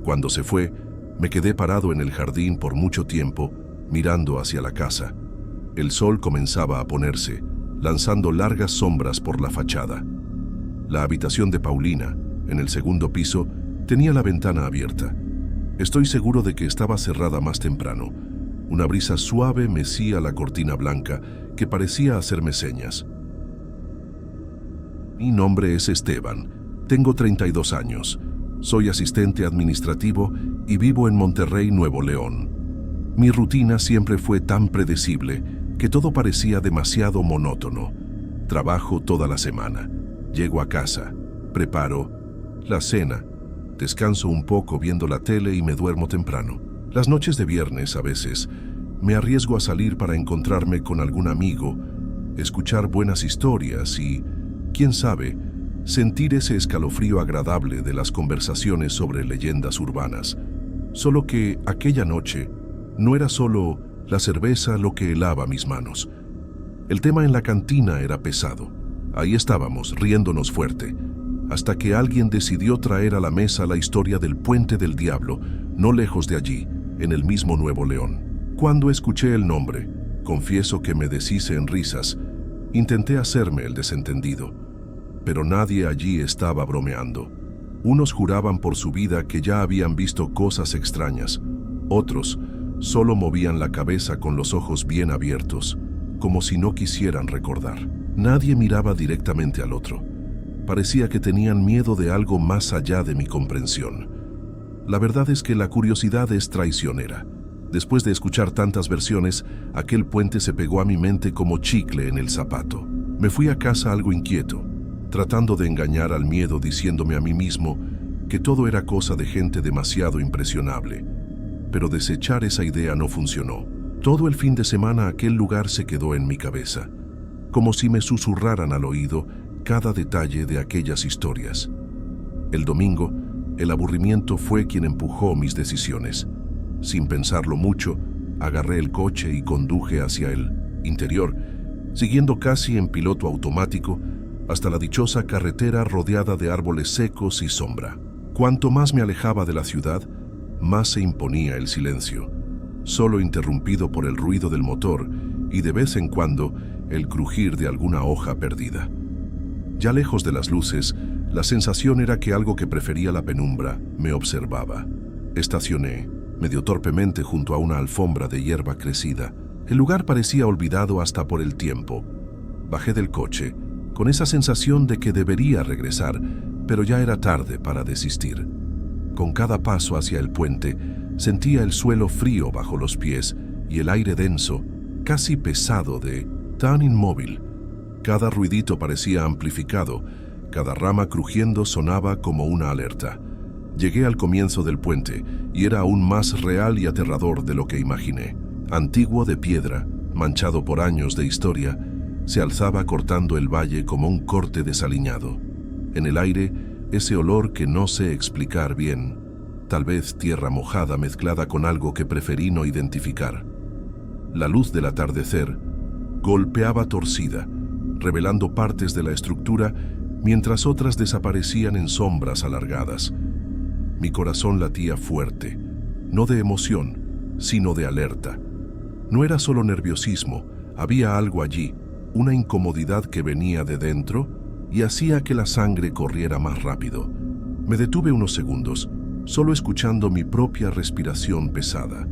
[SPEAKER 1] Cuando se fue, me quedé parado en el jardín por mucho tiempo, mirando hacia la casa. El sol comenzaba a ponerse, lanzando largas sombras por la fachada. La habitación de Paulina, en el segundo piso, tenía la ventana abierta. Estoy seguro de que estaba cerrada más temprano. Una brisa suave mecía la cortina blanca que parecía hacerme señas. Mi nombre es Esteban. Tengo 32 años. Soy asistente administrativo y vivo en Monterrey, Nuevo León. Mi rutina siempre fue tan predecible que todo parecía demasiado monótono. Trabajo toda la semana. Llego a casa, preparo la cena, descanso un poco viendo la tele y me duermo temprano. Las noches de viernes, a veces, me arriesgo a salir para encontrarme con algún amigo, escuchar buenas historias y, quién sabe, sentir ese escalofrío agradable de las conversaciones sobre leyendas urbanas. Solo que aquella noche no era solo la cerveza lo que helaba mis manos. El tema en la cantina era pesado. Ahí estábamos, riéndonos fuerte, hasta que alguien decidió traer a la mesa la historia del Puente del Diablo, no lejos de allí, en el mismo Nuevo León. Cuando escuché el nombre, confieso que me deshice en risas. Intenté hacerme el desentendido, pero nadie allí estaba bromeando. Unos juraban por su vida que ya habían visto cosas extrañas. Otros solo movían la cabeza con los ojos bien abiertos, como si no quisieran recordar. Nadie miraba directamente al otro. Parecía que tenían miedo de algo más allá de mi comprensión. La verdad es que la curiosidad es traicionera. Después de escuchar tantas versiones, aquel puente se pegó a mi mente como chicle en el zapato. Me fui a casa algo inquieto, tratando de engañar al miedo diciéndome a mí mismo que todo era cosa de gente demasiado impresionable. Pero desechar esa idea no funcionó. Todo el fin de semana aquel lugar se quedó en mi cabeza, como si me susurraran al oído cada detalle de aquellas historias. El domingo, el aburrimiento fue quien empujó mis decisiones. Sin pensarlo mucho, agarré el coche y conduje hacia el interior, siguiendo casi en piloto automático hasta la dichosa carretera rodeada de árboles secos y sombra. Cuanto más me alejaba de la ciudad, más se imponía el silencio, solo interrumpido por el ruido del motor y de vez en cuando el crujir de alguna hoja perdida. Ya lejos de las luces, la sensación era que algo que prefería la penumbra me observaba. Estacioné, medio torpemente, junto a una alfombra de hierba crecida. El lugar parecía olvidado hasta por el tiempo. Bajé del coche, con esa sensación de que debería regresar, pero ya era tarde para desistir. Con cada paso hacia el puente, sentía el suelo frío bajo los pies y el aire denso, casi pesado, tan inmóvil. Cada ruidito parecía amplificado, cada rama crujiendo sonaba como una alerta. Llegué al comienzo del puente y era aún más real y aterrador de lo que imaginé. Antiguo, de piedra, manchado por años de historia, se alzaba cortando el valle como un corte desaliñado. En el aire, ese olor que no sé explicar bien, tal vez tierra mojada mezclada con algo que preferí no identificar. La luz del atardecer golpeaba torcida, revelando partes de la estructura mientras otras desaparecían en sombras alargadas. Mi corazón latía fuerte, no de emoción, sino de alerta. No era solo nerviosismo, había algo allí, una incomodidad que venía de dentro y hacía que la sangre corriera más rápido. Me detuve unos segundos, solo escuchando mi propia respiración pesada,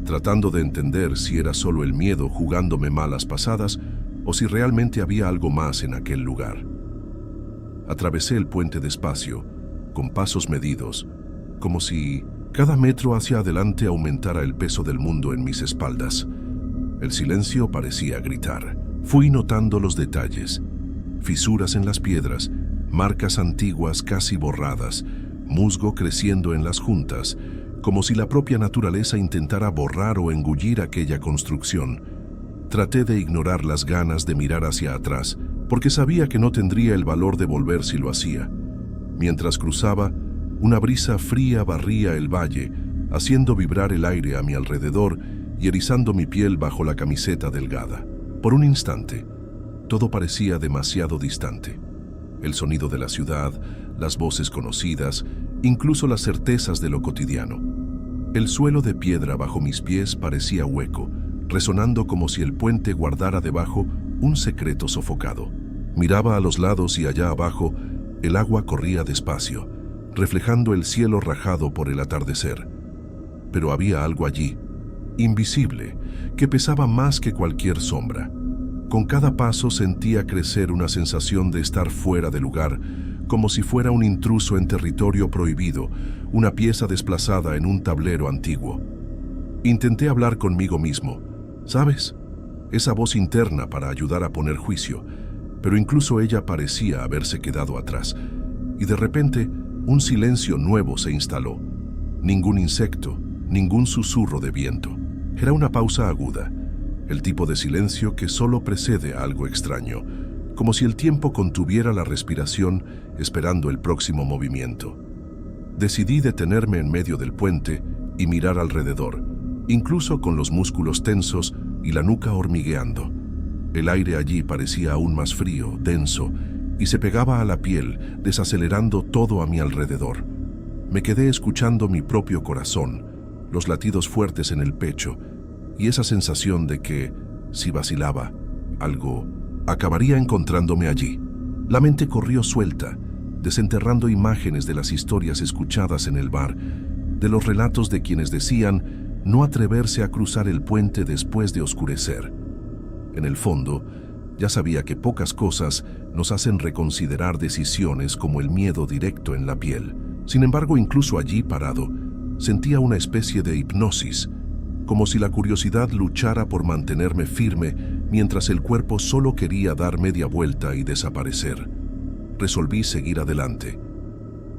[SPEAKER 1] tratando de entender si era solo el miedo jugándome malas pasadas o si realmente había algo más en aquel lugar. Atravesé el puente despacio, con pasos medidos, como si cada metro hacia adelante aumentara el peso del mundo en mis espaldas. El silencio parecía gritar. Fui notando los detalles: fisuras en las piedras, marcas antiguas casi borradas, musgo creciendo en las juntas, como si la propia naturaleza intentara borrar o engullir aquella construcción. Traté de ignorar las ganas de mirar hacia atrás, porque sabía que no tendría el valor de volver si lo hacía. Mientras cruzaba, una brisa fría barría el valle, haciendo vibrar el aire a mi alrededor y erizando mi piel bajo la camiseta delgada. Por un instante, todo parecía demasiado distante. El sonido de la ciudad, las voces conocidas, incluso las certezas de lo cotidiano. El suelo de piedra bajo mis pies parecía hueco, resonando como si el puente guardara debajo un secreto sofocado. Miraba a los lados y allá abajo, el agua corría despacio, reflejando el cielo rajado por el atardecer. Pero había algo allí, invisible, que pesaba más que cualquier sombra. Con cada paso sentía crecer una sensación de estar fuera de lugar, como si fuera un intruso en territorio prohibido, una pieza desplazada en un tablero antiguo. Intenté hablar conmigo mismo, ¿sabes? Esa voz interna para ayudar a poner juicio, pero incluso ella parecía haberse quedado atrás, y de repente un silencio nuevo se instaló. Ningún insecto, ningún susurro de viento. Era una pausa aguda, el tipo de silencio que solo precede a algo extraño, como si el tiempo contuviera la respiración esperando el próximo movimiento. Decidí detenerme en medio del puente y mirar alrededor, incluso con los músculos tensos y la nuca hormigueando. El aire allí parecía aún más frío, denso, y se pegaba a la piel, desacelerando todo a mi alrededor. Me quedé escuchando mi propio corazón, los latidos fuertes en el pecho, y esa sensación de que, si vacilaba, algo acabaría encontrándome allí. La mente corrió suelta, desenterrando imágenes de las historias escuchadas en el bar, de los relatos de quienes decían no atreverse a cruzar el puente después de oscurecer. En el fondo, ya sabía que pocas cosas nos hacen reconsiderar decisiones como el miedo directo en la piel. Sin embargo, incluso allí parado, sentía una especie de hipnosis, como si la curiosidad luchara por mantenerme firme mientras el cuerpo solo quería dar media vuelta y desaparecer. Resolví seguir adelante.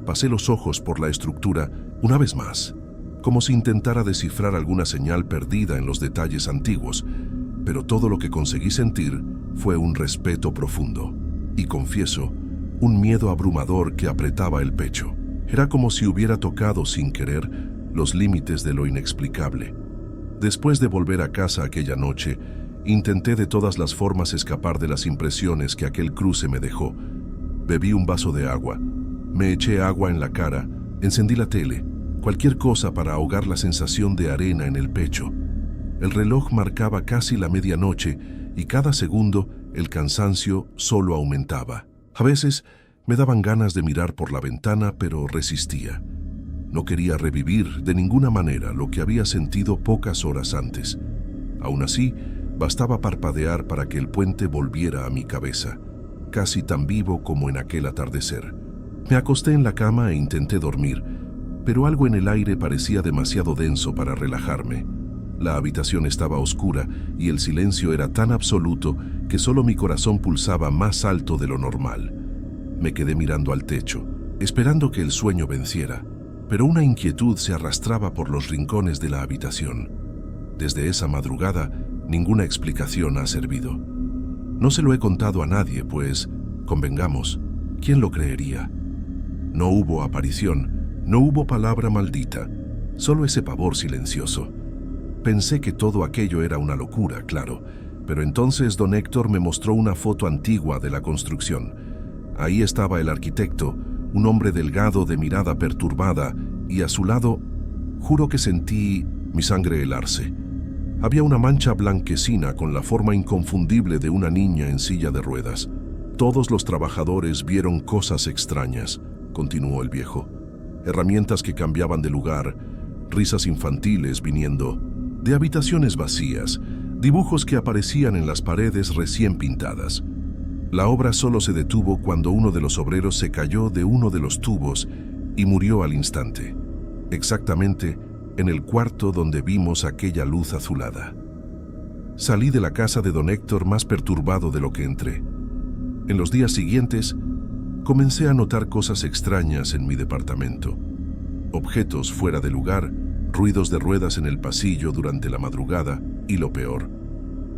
[SPEAKER 1] Pasé los ojos por la estructura una vez más, como si intentara descifrar alguna señal perdida en los detalles antiguos, pero todo lo que conseguí sentir fue un respeto profundo y, confieso, un miedo abrumador que apretaba el pecho. Era como si hubiera tocado sin querer los límites de lo inexplicable. Después de volver a casa aquella noche, intenté de todas las formas escapar de las impresiones que aquel cruce me dejó. Bebí un vaso de agua, me eché agua en la cara, encendí la tele, cualquier cosa para ahogar la sensación de arena en el pecho. El reloj marcaba casi la medianoche y cada segundo el cansancio solo aumentaba. A veces me daban ganas de mirar por la ventana, pero resistía. No quería revivir de ninguna manera lo que había sentido pocas horas antes. Aún así, bastaba parpadear para que el puente volviera a mi cabeza, casi tan vivo como en aquel atardecer. Me acosté en la cama e intenté dormir, pero algo en el aire parecía demasiado denso para relajarme. La habitación estaba oscura y el silencio era tan absoluto que solo mi corazón pulsaba más alto de lo normal. Me quedé mirando al techo, esperando que el sueño venciera, pero una inquietud se arrastraba por los rincones de la habitación. Desde esa madrugada, ninguna explicación ha servido. No se lo he contado a nadie, pues, convengamos, ¿quién lo creería? No hubo aparición, no hubo palabra maldita, solo ese pavor silencioso. Pensé que todo aquello era una locura, claro, pero entonces don Héctor me mostró una foto antigua de la construcción. Ahí estaba el arquitecto, un hombre delgado de mirada perturbada, y a su lado, juro que sentí mi sangre helarse. Había una mancha blanquecina con la forma inconfundible de una niña en silla de ruedas. Todos los trabajadores vieron cosas extrañas, continuó el viejo. Herramientas que cambiaban de lugar, risas infantiles viniendo de habitaciones vacías, dibujos que aparecían en las paredes recién pintadas. La obra solo se detuvo cuando uno de los obreros se cayó de uno de los tubos y murió al instante, exactamente en el cuarto donde vimos aquella luz azulada. Salí de la casa de don Héctor más perturbado de lo que entré. En los días siguientes, comencé a notar cosas extrañas en mi departamento. Objetos fuera de lugar, ruidos de ruedas en el pasillo durante la madrugada y, lo peor,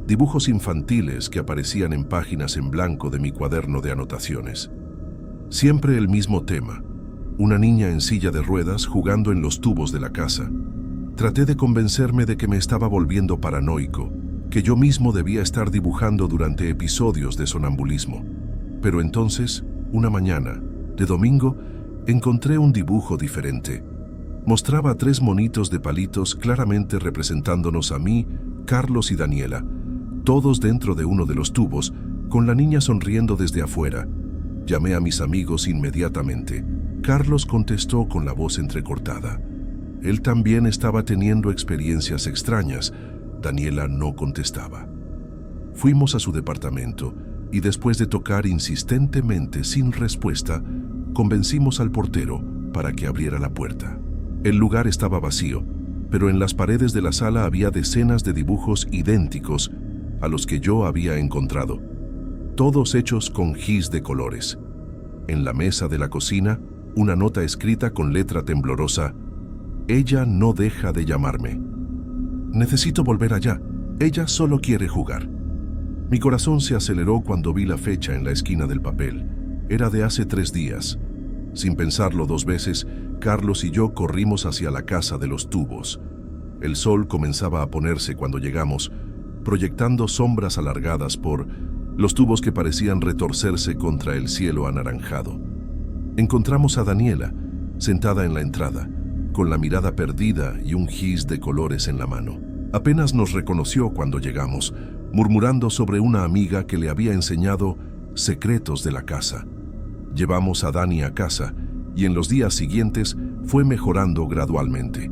[SPEAKER 1] dibujos infantiles que aparecían en páginas en blanco de mi cuaderno de anotaciones. Siempre el mismo tema, una niña en silla de ruedas jugando en los tubos de la casa. Traté de convencerme de que me estaba volviendo paranoico, que yo mismo debía estar dibujando durante episodios de sonambulismo. Pero entonces, una mañana, de domingo, encontré un dibujo diferente. Mostraba 3 monitos de palitos claramente representándonos a mí, Carlos y Daniela, todos dentro de uno de los tubos, con la niña sonriendo desde afuera. Llamé a mis amigos inmediatamente. Carlos contestó con la voz entrecortada. Él también estaba teniendo experiencias extrañas. Daniela no contestaba. Fuimos a su departamento y después de tocar insistentemente sin respuesta, convencimos al portero para que abriera la puerta. El lugar estaba vacío, pero en las paredes de la sala había decenas de dibujos idénticos a los que yo había encontrado, todos hechos con gis de colores. En la mesa de la cocina, una nota escrita con letra temblorosa: «Ella no deja de llamarme. Necesito volver allá. Ella solo quiere jugar». Mi corazón se aceleró cuando vi la fecha en la esquina del papel. Era de hace 3 días. Sin pensarlo 2 veces, Carlos y yo corrimos hacia la casa de los tubos. El sol comenzaba a ponerse cuando llegamos, proyectando sombras alargadas por los tubos que parecían retorcerse contra el cielo anaranjado. Encontramos a Daniela, sentada en la entrada, con la mirada perdida y un gis de colores en la mano. Apenas nos reconoció cuando llegamos, murmurando sobre una amiga que le había enseñado secretos de la casa. Llevamos a Dani a casa y en los días siguientes fue mejorando gradualmente.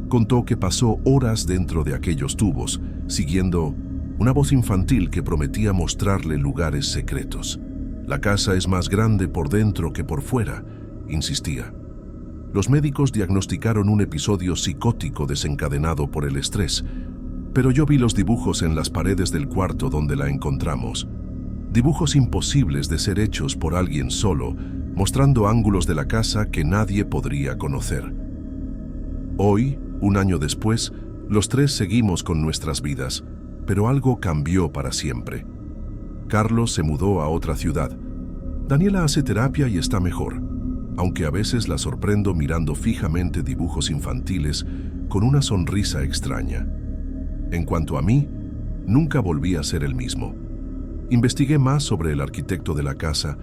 [SPEAKER 1] Contó que pasó horas dentro de aquellos tubos, siguiendo una voz infantil que prometía mostrarle lugares secretos. «La casa es más grande por dentro que por fuera», insistía. Los médicos diagnosticaron un episodio psicótico desencadenado por el estrés, pero yo vi los dibujos en las paredes del cuarto donde la encontramos. Dibujos imposibles de ser hechos por alguien solo, mostrando ángulos de la casa que nadie podría conocer. Hoy, 1 año después, los 3 seguimos con nuestras vidas, pero algo cambió para siempre. Carlos se mudó a otra ciudad. Daniela hace terapia y está mejor, aunque a veces la sorprendo mirando fijamente dibujos infantiles con una sonrisa extraña. En cuanto a mí, nunca volví a ser el mismo. Investigué más sobre el arquitecto de la casa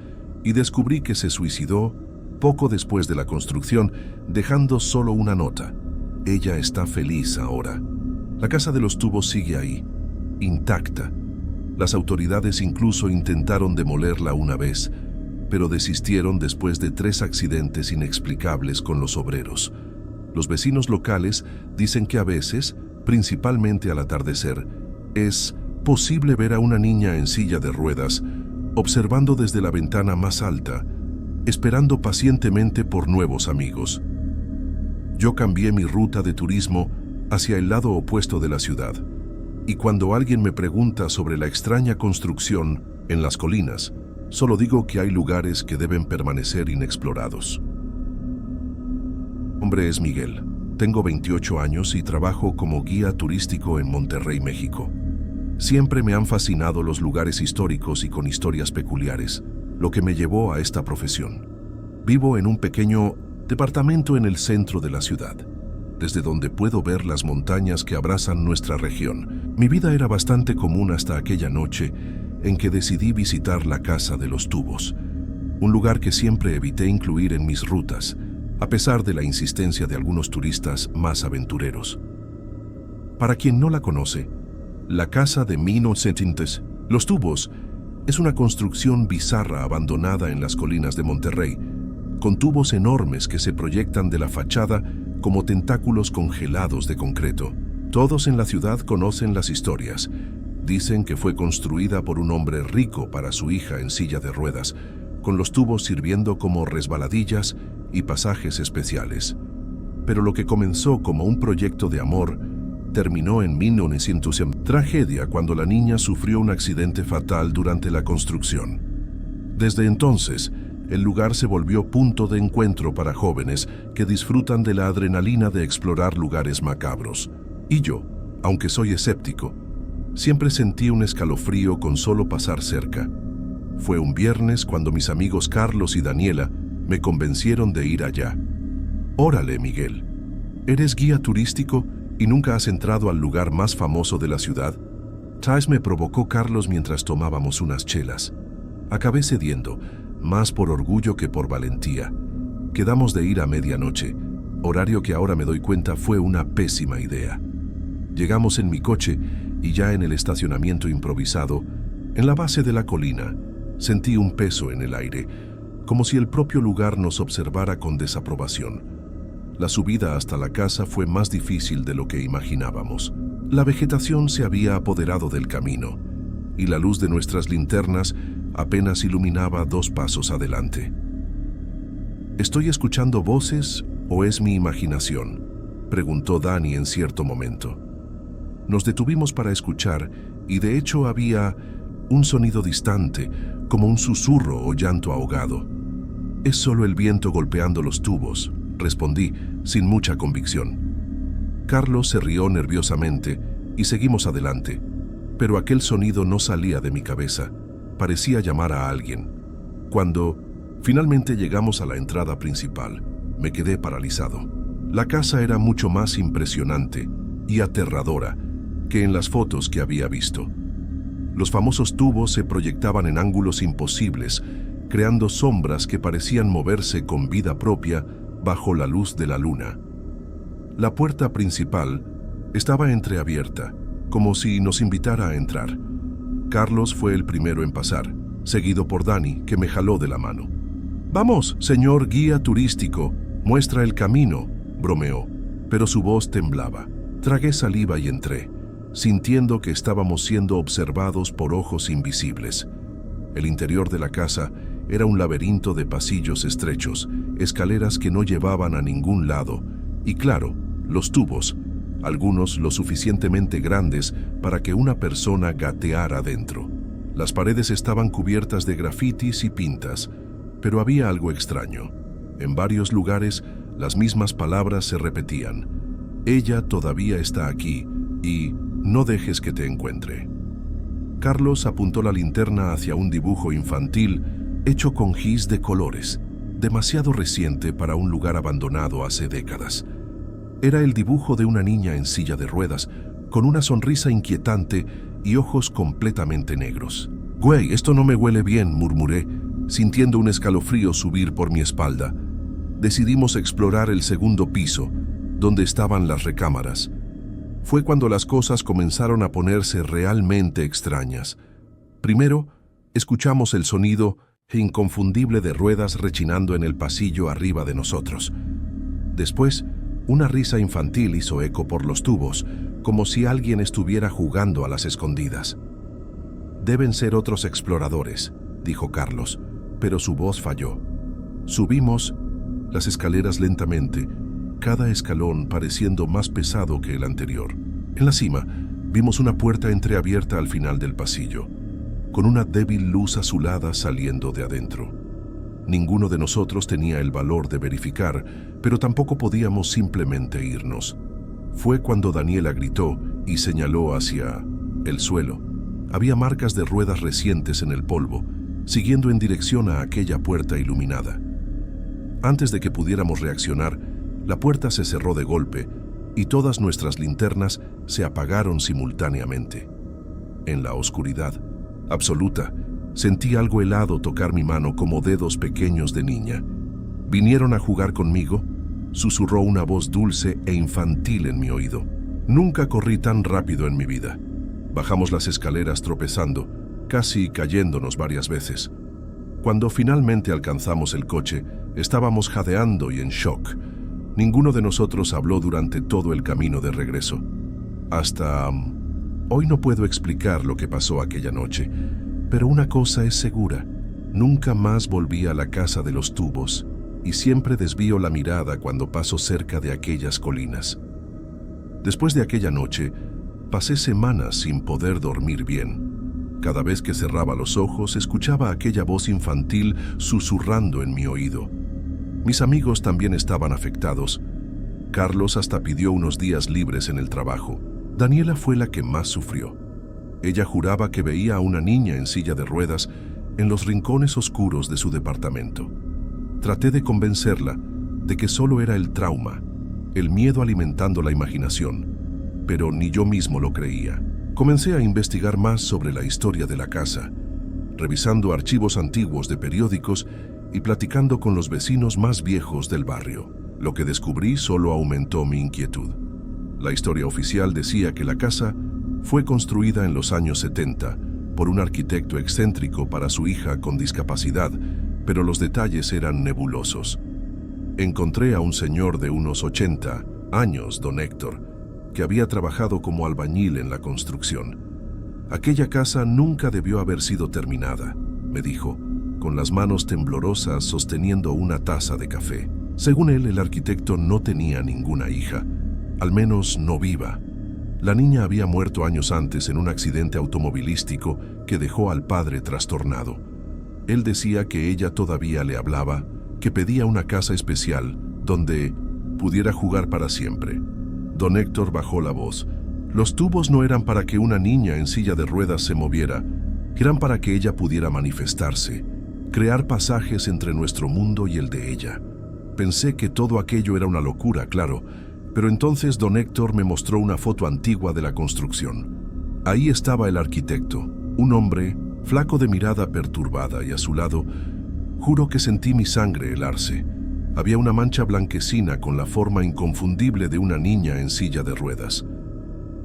[SPEAKER 1] y descubrí que se suicidó poco después de la construcción, dejando solo una nota: «Ella está feliz ahora». La casa de los tubos sigue ahí, intacta. Las autoridades incluso intentaron demolerla una vez, pero desistieron después de 3 accidentes inexplicables con los obreros. Los vecinos locales dicen que a veces, principalmente al atardecer, es posible ver a una niña en silla de ruedas, observando desde la ventana más alta, esperando pacientemente por nuevos amigos. Yo cambié mi ruta de turismo hacia el lado opuesto de la ciudad, y cuando alguien me pregunta sobre la extraña construcción en las colinas, solo digo que hay lugares que deben permanecer inexplorados. Mi nombre es Miguel. Tengo 28 años y trabajo como guía turístico en Monterrey, México. Siempre me han fascinado los lugares históricos y con historias peculiares, lo que me llevó a esta profesión. Vivo en un pequeño departamento en el centro de la ciudad, desde donde puedo ver las montañas que abrazan nuestra región. Mi vida era bastante común hasta aquella noche en que decidí visitar la Casa de los Tubos, un lugar que siempre evité incluir en mis rutas, a pesar de la insistencia de algunos turistas más aventureros. Para quien no la conoce, la Casa de Los Tubos es una construcción bizarra abandonada en las colinas de Monterrey, con tubos enormes que se proyectan de la fachada como tentáculos congelados de concreto. Todos en la ciudad conocen las historias. Dicen que fue construida por un hombre rico para su hija en silla de ruedas, con los tubos sirviendo como resbaladillas y pasajes especiales. Pero lo que comenzó como un proyecto de amor terminó en 1900, tragedia cuando la niña sufrió un accidente fatal durante la construcción. Desde entonces, el lugar se volvió punto de encuentro para jóvenes que disfrutan de la adrenalina de explorar lugares macabros. Y yo, aunque soy escéptico, siempre sentí un escalofrío con solo pasar cerca. Fue un viernes cuando mis amigos Carlos y Daniela me convencieron de ir allá. Órale, Miguel, ¿eres guía turístico y nunca has entrado al lugar más famoso de la ciudad? Me provocó Carlos mientras tomábamos unas chelas. Acabé cediendo, más por orgullo que por valentía. Quedamos de ir a medianoche, horario que ahora me doy cuenta fue una pésima idea. Llegamos en mi coche y ya en el estacionamiento improvisado, en la base de la colina, sentí un peso en el aire, como si el propio lugar nos observara con desaprobación. La subida hasta la casa fue más difícil de lo que imaginábamos. La vegetación se había apoderado del camino, y la luz de nuestras linternas apenas iluminaba 2 pasos adelante. ¿Estoy escuchando voces o es mi imaginación?, preguntó Dani en cierto momento. Nos detuvimos para escuchar y de hecho había un sonido distante, como un susurro o llanto ahogado. Es solo el viento golpeando los tubos, respondí sin mucha convicción. Carlos se rió nerviosamente y seguimos adelante, pero aquel sonido no salía de mi cabeza. Parecía llamar a alguien. Cuando finalmente llegamos a la entrada principal, me quedé paralizado. La casa era mucho más impresionante y aterradora que en las fotos que había visto. Los famosos tubos se proyectaban en ángulos imposibles, creando sombras que parecían moverse con vida propia bajo la luz de la luna. La puerta principal estaba entreabierta, como si nos invitara a entrar. Carlos fue el primero en pasar, seguido por Dani, que me jaló de la mano. «Vamos, señor guía turístico, muestra el camino», bromeó, pero su voz temblaba. Tragué saliva y entré, sintiendo que estábamos siendo observados por ojos invisibles. El interior de la casa era un laberinto de pasillos estrechos, escaleras que no llevaban a ningún lado, y claro, los tubos, algunos lo suficientemente grandes para que una persona gateara dentro. Las paredes estaban cubiertas de grafitis y pintas, pero había algo extraño. En varios lugares, las mismas palabras se repetían. «Ella todavía está aquí» y «No dejes que te encuentre». Carlos apuntó la linterna hacia un dibujo infantil hecho con gis de colores, demasiado reciente para un lugar abandonado hace décadas. Era el dibujo de una niña en silla de ruedas, con una sonrisa inquietante y ojos completamente negros. «Güey, esto no me huele bien», murmuré, sintiendo un escalofrío subir por mi espalda. Decidimos explorar el segundo piso, donde estaban las recámaras. Fue cuando las cosas comenzaron a ponerse realmente extrañas. Primero, escuchamos el sonido inconfundible de ruedas rechinando en el pasillo arriba de nosotros. Después, Una risa infantil hizo eco por los tubos, como si alguien estuviera jugando a las escondidas. «Deben ser otros exploradores», dijo Carlos, pero su voz falló. Subimos las escaleras lentamente, cada escalón pareciendo más pesado que el anterior. En la cima, vimos una puerta entreabierta al final del pasillo, con una débil luz azulada saliendo de adentro. Ninguno de nosotros tenía el valor de verificar, pero tampoco podíamos simplemente irnos. Fue cuando Daniela gritó y señaló hacia el suelo. Había marcas de ruedas recientes en el polvo, siguiendo en dirección a aquella puerta iluminada. Antes de que pudiéramos reaccionar, la puerta se cerró de golpe y todas nuestras linternas se apagaron simultáneamente. En la oscuridad absoluta, sentí algo helado tocar mi mano como dedos pequeños de niña. «¿Vinieron a jugar conmigo?», susurró una voz dulce e infantil en mi oído. Nunca corrí tan rápido en mi vida. Bajamos las escaleras tropezando, casi cayéndonos varias veces. Cuando finalmente alcanzamos el coche, estábamos jadeando y en shock. Ninguno de nosotros habló durante todo el camino de regreso. Hasta... Hoy no puedo explicar lo que pasó aquella noche, pero una cosa es segura. Nunca más volví a la casa de los tubos y siempre desvío la mirada cuando paso cerca de aquellas colinas. Después de aquella noche, pasé semanas sin poder dormir bien. Cada vez que cerraba los ojos, escuchaba aquella voz infantil susurrando en mi oído. Mis amigos también estaban afectados. Carlos hasta pidió unos días libres en el trabajo. Daniela fue la que más sufrió. Ella juraba que veía a una niña en silla de ruedas en los rincones oscuros de su departamento. Traté de convencerla de que solo era el trauma, el miedo alimentando la imaginación, pero ni yo mismo lo creía. Comencé a investigar más sobre la historia de la casa, revisando archivos antiguos de periódicos y platicando con los vecinos más viejos del barrio. Lo que descubrí solo aumentó mi inquietud. La historia oficial decía que la casa fue construida en los años 70 por un arquitecto excéntrico para su hija con discapacidad, pero los detalles eran nebulosos. Encontré a un señor de unos 80 años, don Héctor, que había trabajado como albañil en la construcción. Aquella casa nunca debió haber sido terminada, me dijo, con las manos temblorosas sosteniendo una taza de café. Según él, el arquitecto no tenía ninguna hija, al menos no viva. La niña había muerto años antes en un accidente automovilístico que dejó al padre trastornado. Él decía que ella todavía le hablaba, que pedía una casa especial donde pudiera jugar para siempre. Don Héctor bajó la voz. Los tubos no eran para que una niña en silla de ruedas se moviera, eran para que ella pudiera manifestarse, crear pasajes entre nuestro mundo y el de ella. Pensé que todo aquello era una locura, claro, pero entonces don Héctor me mostró una foto antigua de la construcción. Ahí estaba el arquitecto, un hombre flaco de mirada perturbada, y a su lado, juro que sentí mi sangre helarse. Había una mancha blanquecina con la forma inconfundible de una niña en silla de ruedas.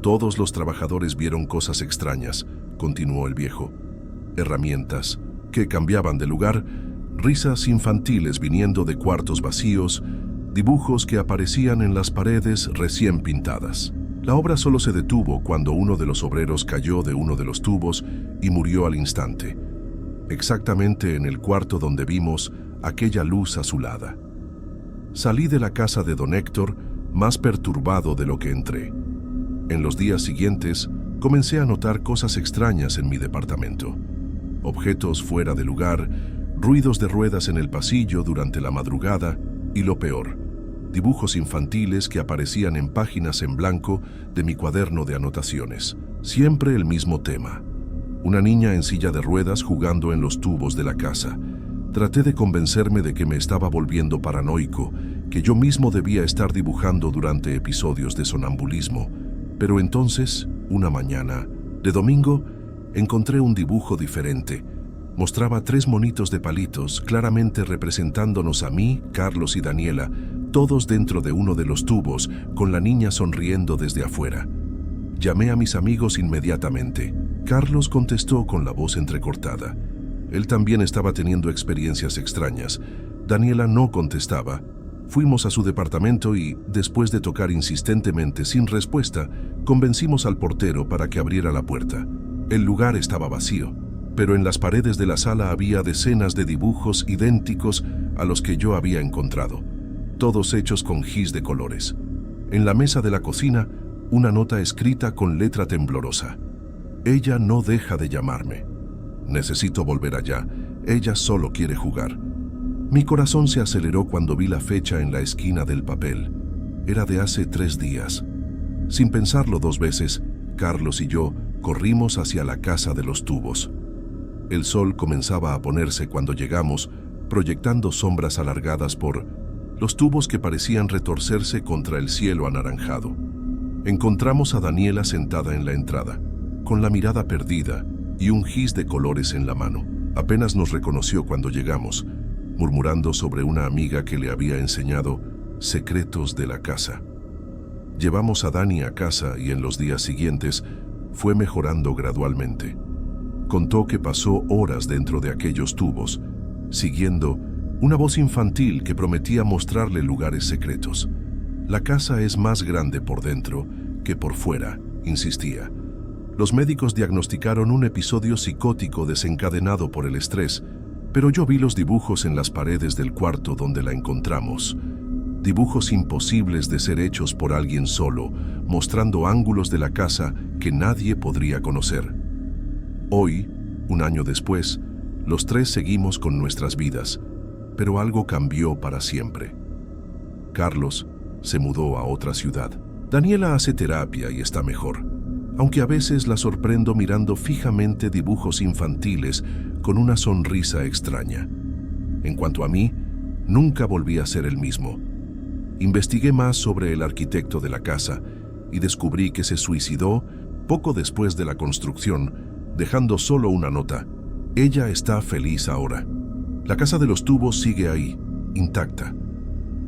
[SPEAKER 1] Todos los trabajadores vieron cosas extrañas, continuó el viejo. Herramientas que cambiaban de lugar, risas infantiles viniendo de cuartos vacíos, dibujos que aparecían en las paredes recién pintadas. La obra solo se detuvo cuando uno de los obreros cayó de uno de los tubos y murió al instante, exactamente en el cuarto donde vimos aquella luz azulada. Salí de la casa de don Héctor más perturbado de lo que entré. En los días siguientes, comencé a notar cosas extrañas en mi departamento. Objetos fuera de lugar, ruidos de ruedas en el pasillo durante la madrugada y, lo peor, dibujos infantiles que aparecían en páginas en blanco de mi cuaderno de anotaciones. Siempre el mismo tema. Una niña en silla de ruedas jugando en los tubos de la casa. Traté de convencerme de que me estaba volviendo paranoico, que yo mismo debía estar dibujando durante episodios de sonambulismo. Pero entonces, una mañana, de domingo, encontré un dibujo diferente. Mostraba 3 monitos de palitos, claramente representándonos a mí, Carlos y Daniela, todos dentro de uno de los tubos, con la niña sonriendo desde afuera. Llamé a mis amigos inmediatamente. Carlos contestó con la voz entrecortada. Él también estaba teniendo experiencias extrañas. Daniela no contestaba. Fuimos a su departamento y, después de tocar insistentemente sin respuesta, convencimos al portero para que abriera la puerta. El lugar estaba vacío, pero en las paredes de la sala había decenas de dibujos idénticos a los que yo había encontrado, todos hechos con gis de colores. En la mesa de la cocina, una nota escrita con letra temblorosa. Ella no deja de llamarme. Necesito volver allá. Ella solo quiere jugar. Mi corazón se aceleró cuando vi la fecha en la esquina del papel. Era de hace 3 días. Sin pensarlo 2 veces, Carlos y yo corrimos hacia la casa de los tubos. El sol comenzaba a ponerse cuando llegamos, proyectando sombras alargadas por los tubos que parecían retorcerse contra el cielo anaranjado. Encontramos a Daniela sentada en la entrada, con la mirada perdida y un gis de colores en la mano. Apenas nos reconoció cuando llegamos, murmurando sobre una amiga que le había enseñado secretos de la casa. Llevamos a Dani a casa y en los días siguientes fue mejorando gradualmente. Contó que pasó horas dentro de aquellos tubos, siguiendo una voz infantil que prometía mostrarle lugares secretos. La casa es más grande por dentro que por fuera, insistía. Los médicos diagnosticaron un episodio psicótico desencadenado por el estrés, pero yo vi los dibujos en las paredes del cuarto donde la encontramos. Dibujos imposibles de ser hechos por alguien solo, mostrando ángulos de la casa que nadie podría conocer. Hoy, 1 año después, los 3 seguimos con nuestras vidas, pero algo cambió para siempre. Carlos se mudó a otra ciudad. Daniela hace terapia y está mejor, aunque a veces la sorprendo mirando fijamente dibujos infantiles con una sonrisa extraña. En cuanto a mí, nunca volví a ser el mismo. Investigué más sobre el arquitecto de la casa y descubrí que se suicidó poco después de la construcción, dejando solo una nota. Ella está feliz ahora. La casa de los tubos sigue ahí, intacta.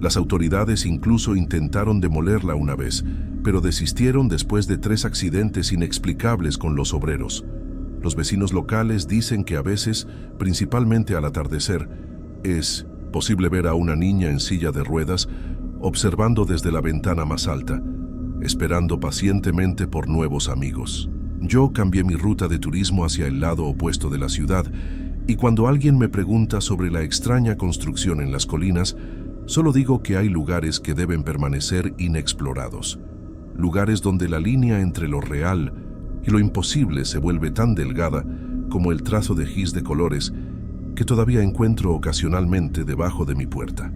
[SPEAKER 1] Las autoridades incluso intentaron demolerla una vez, pero desistieron después de 3 accidentes inexplicables con los obreros. Los vecinos locales dicen que a veces, principalmente al atardecer, es posible ver a una niña en silla de ruedas observando desde la ventana más alta, esperando pacientemente por nuevos amigos. Yo cambié mi ruta de turismo hacia el lado opuesto de la ciudad, y cuando alguien me pregunta sobre la extraña construcción en las colinas, solo digo que hay lugares que deben permanecer inexplorados. Lugares donde la línea entre lo real y lo imposible se vuelve tan delgada como el trazo de gis de colores que todavía encuentro ocasionalmente debajo de mi puerta.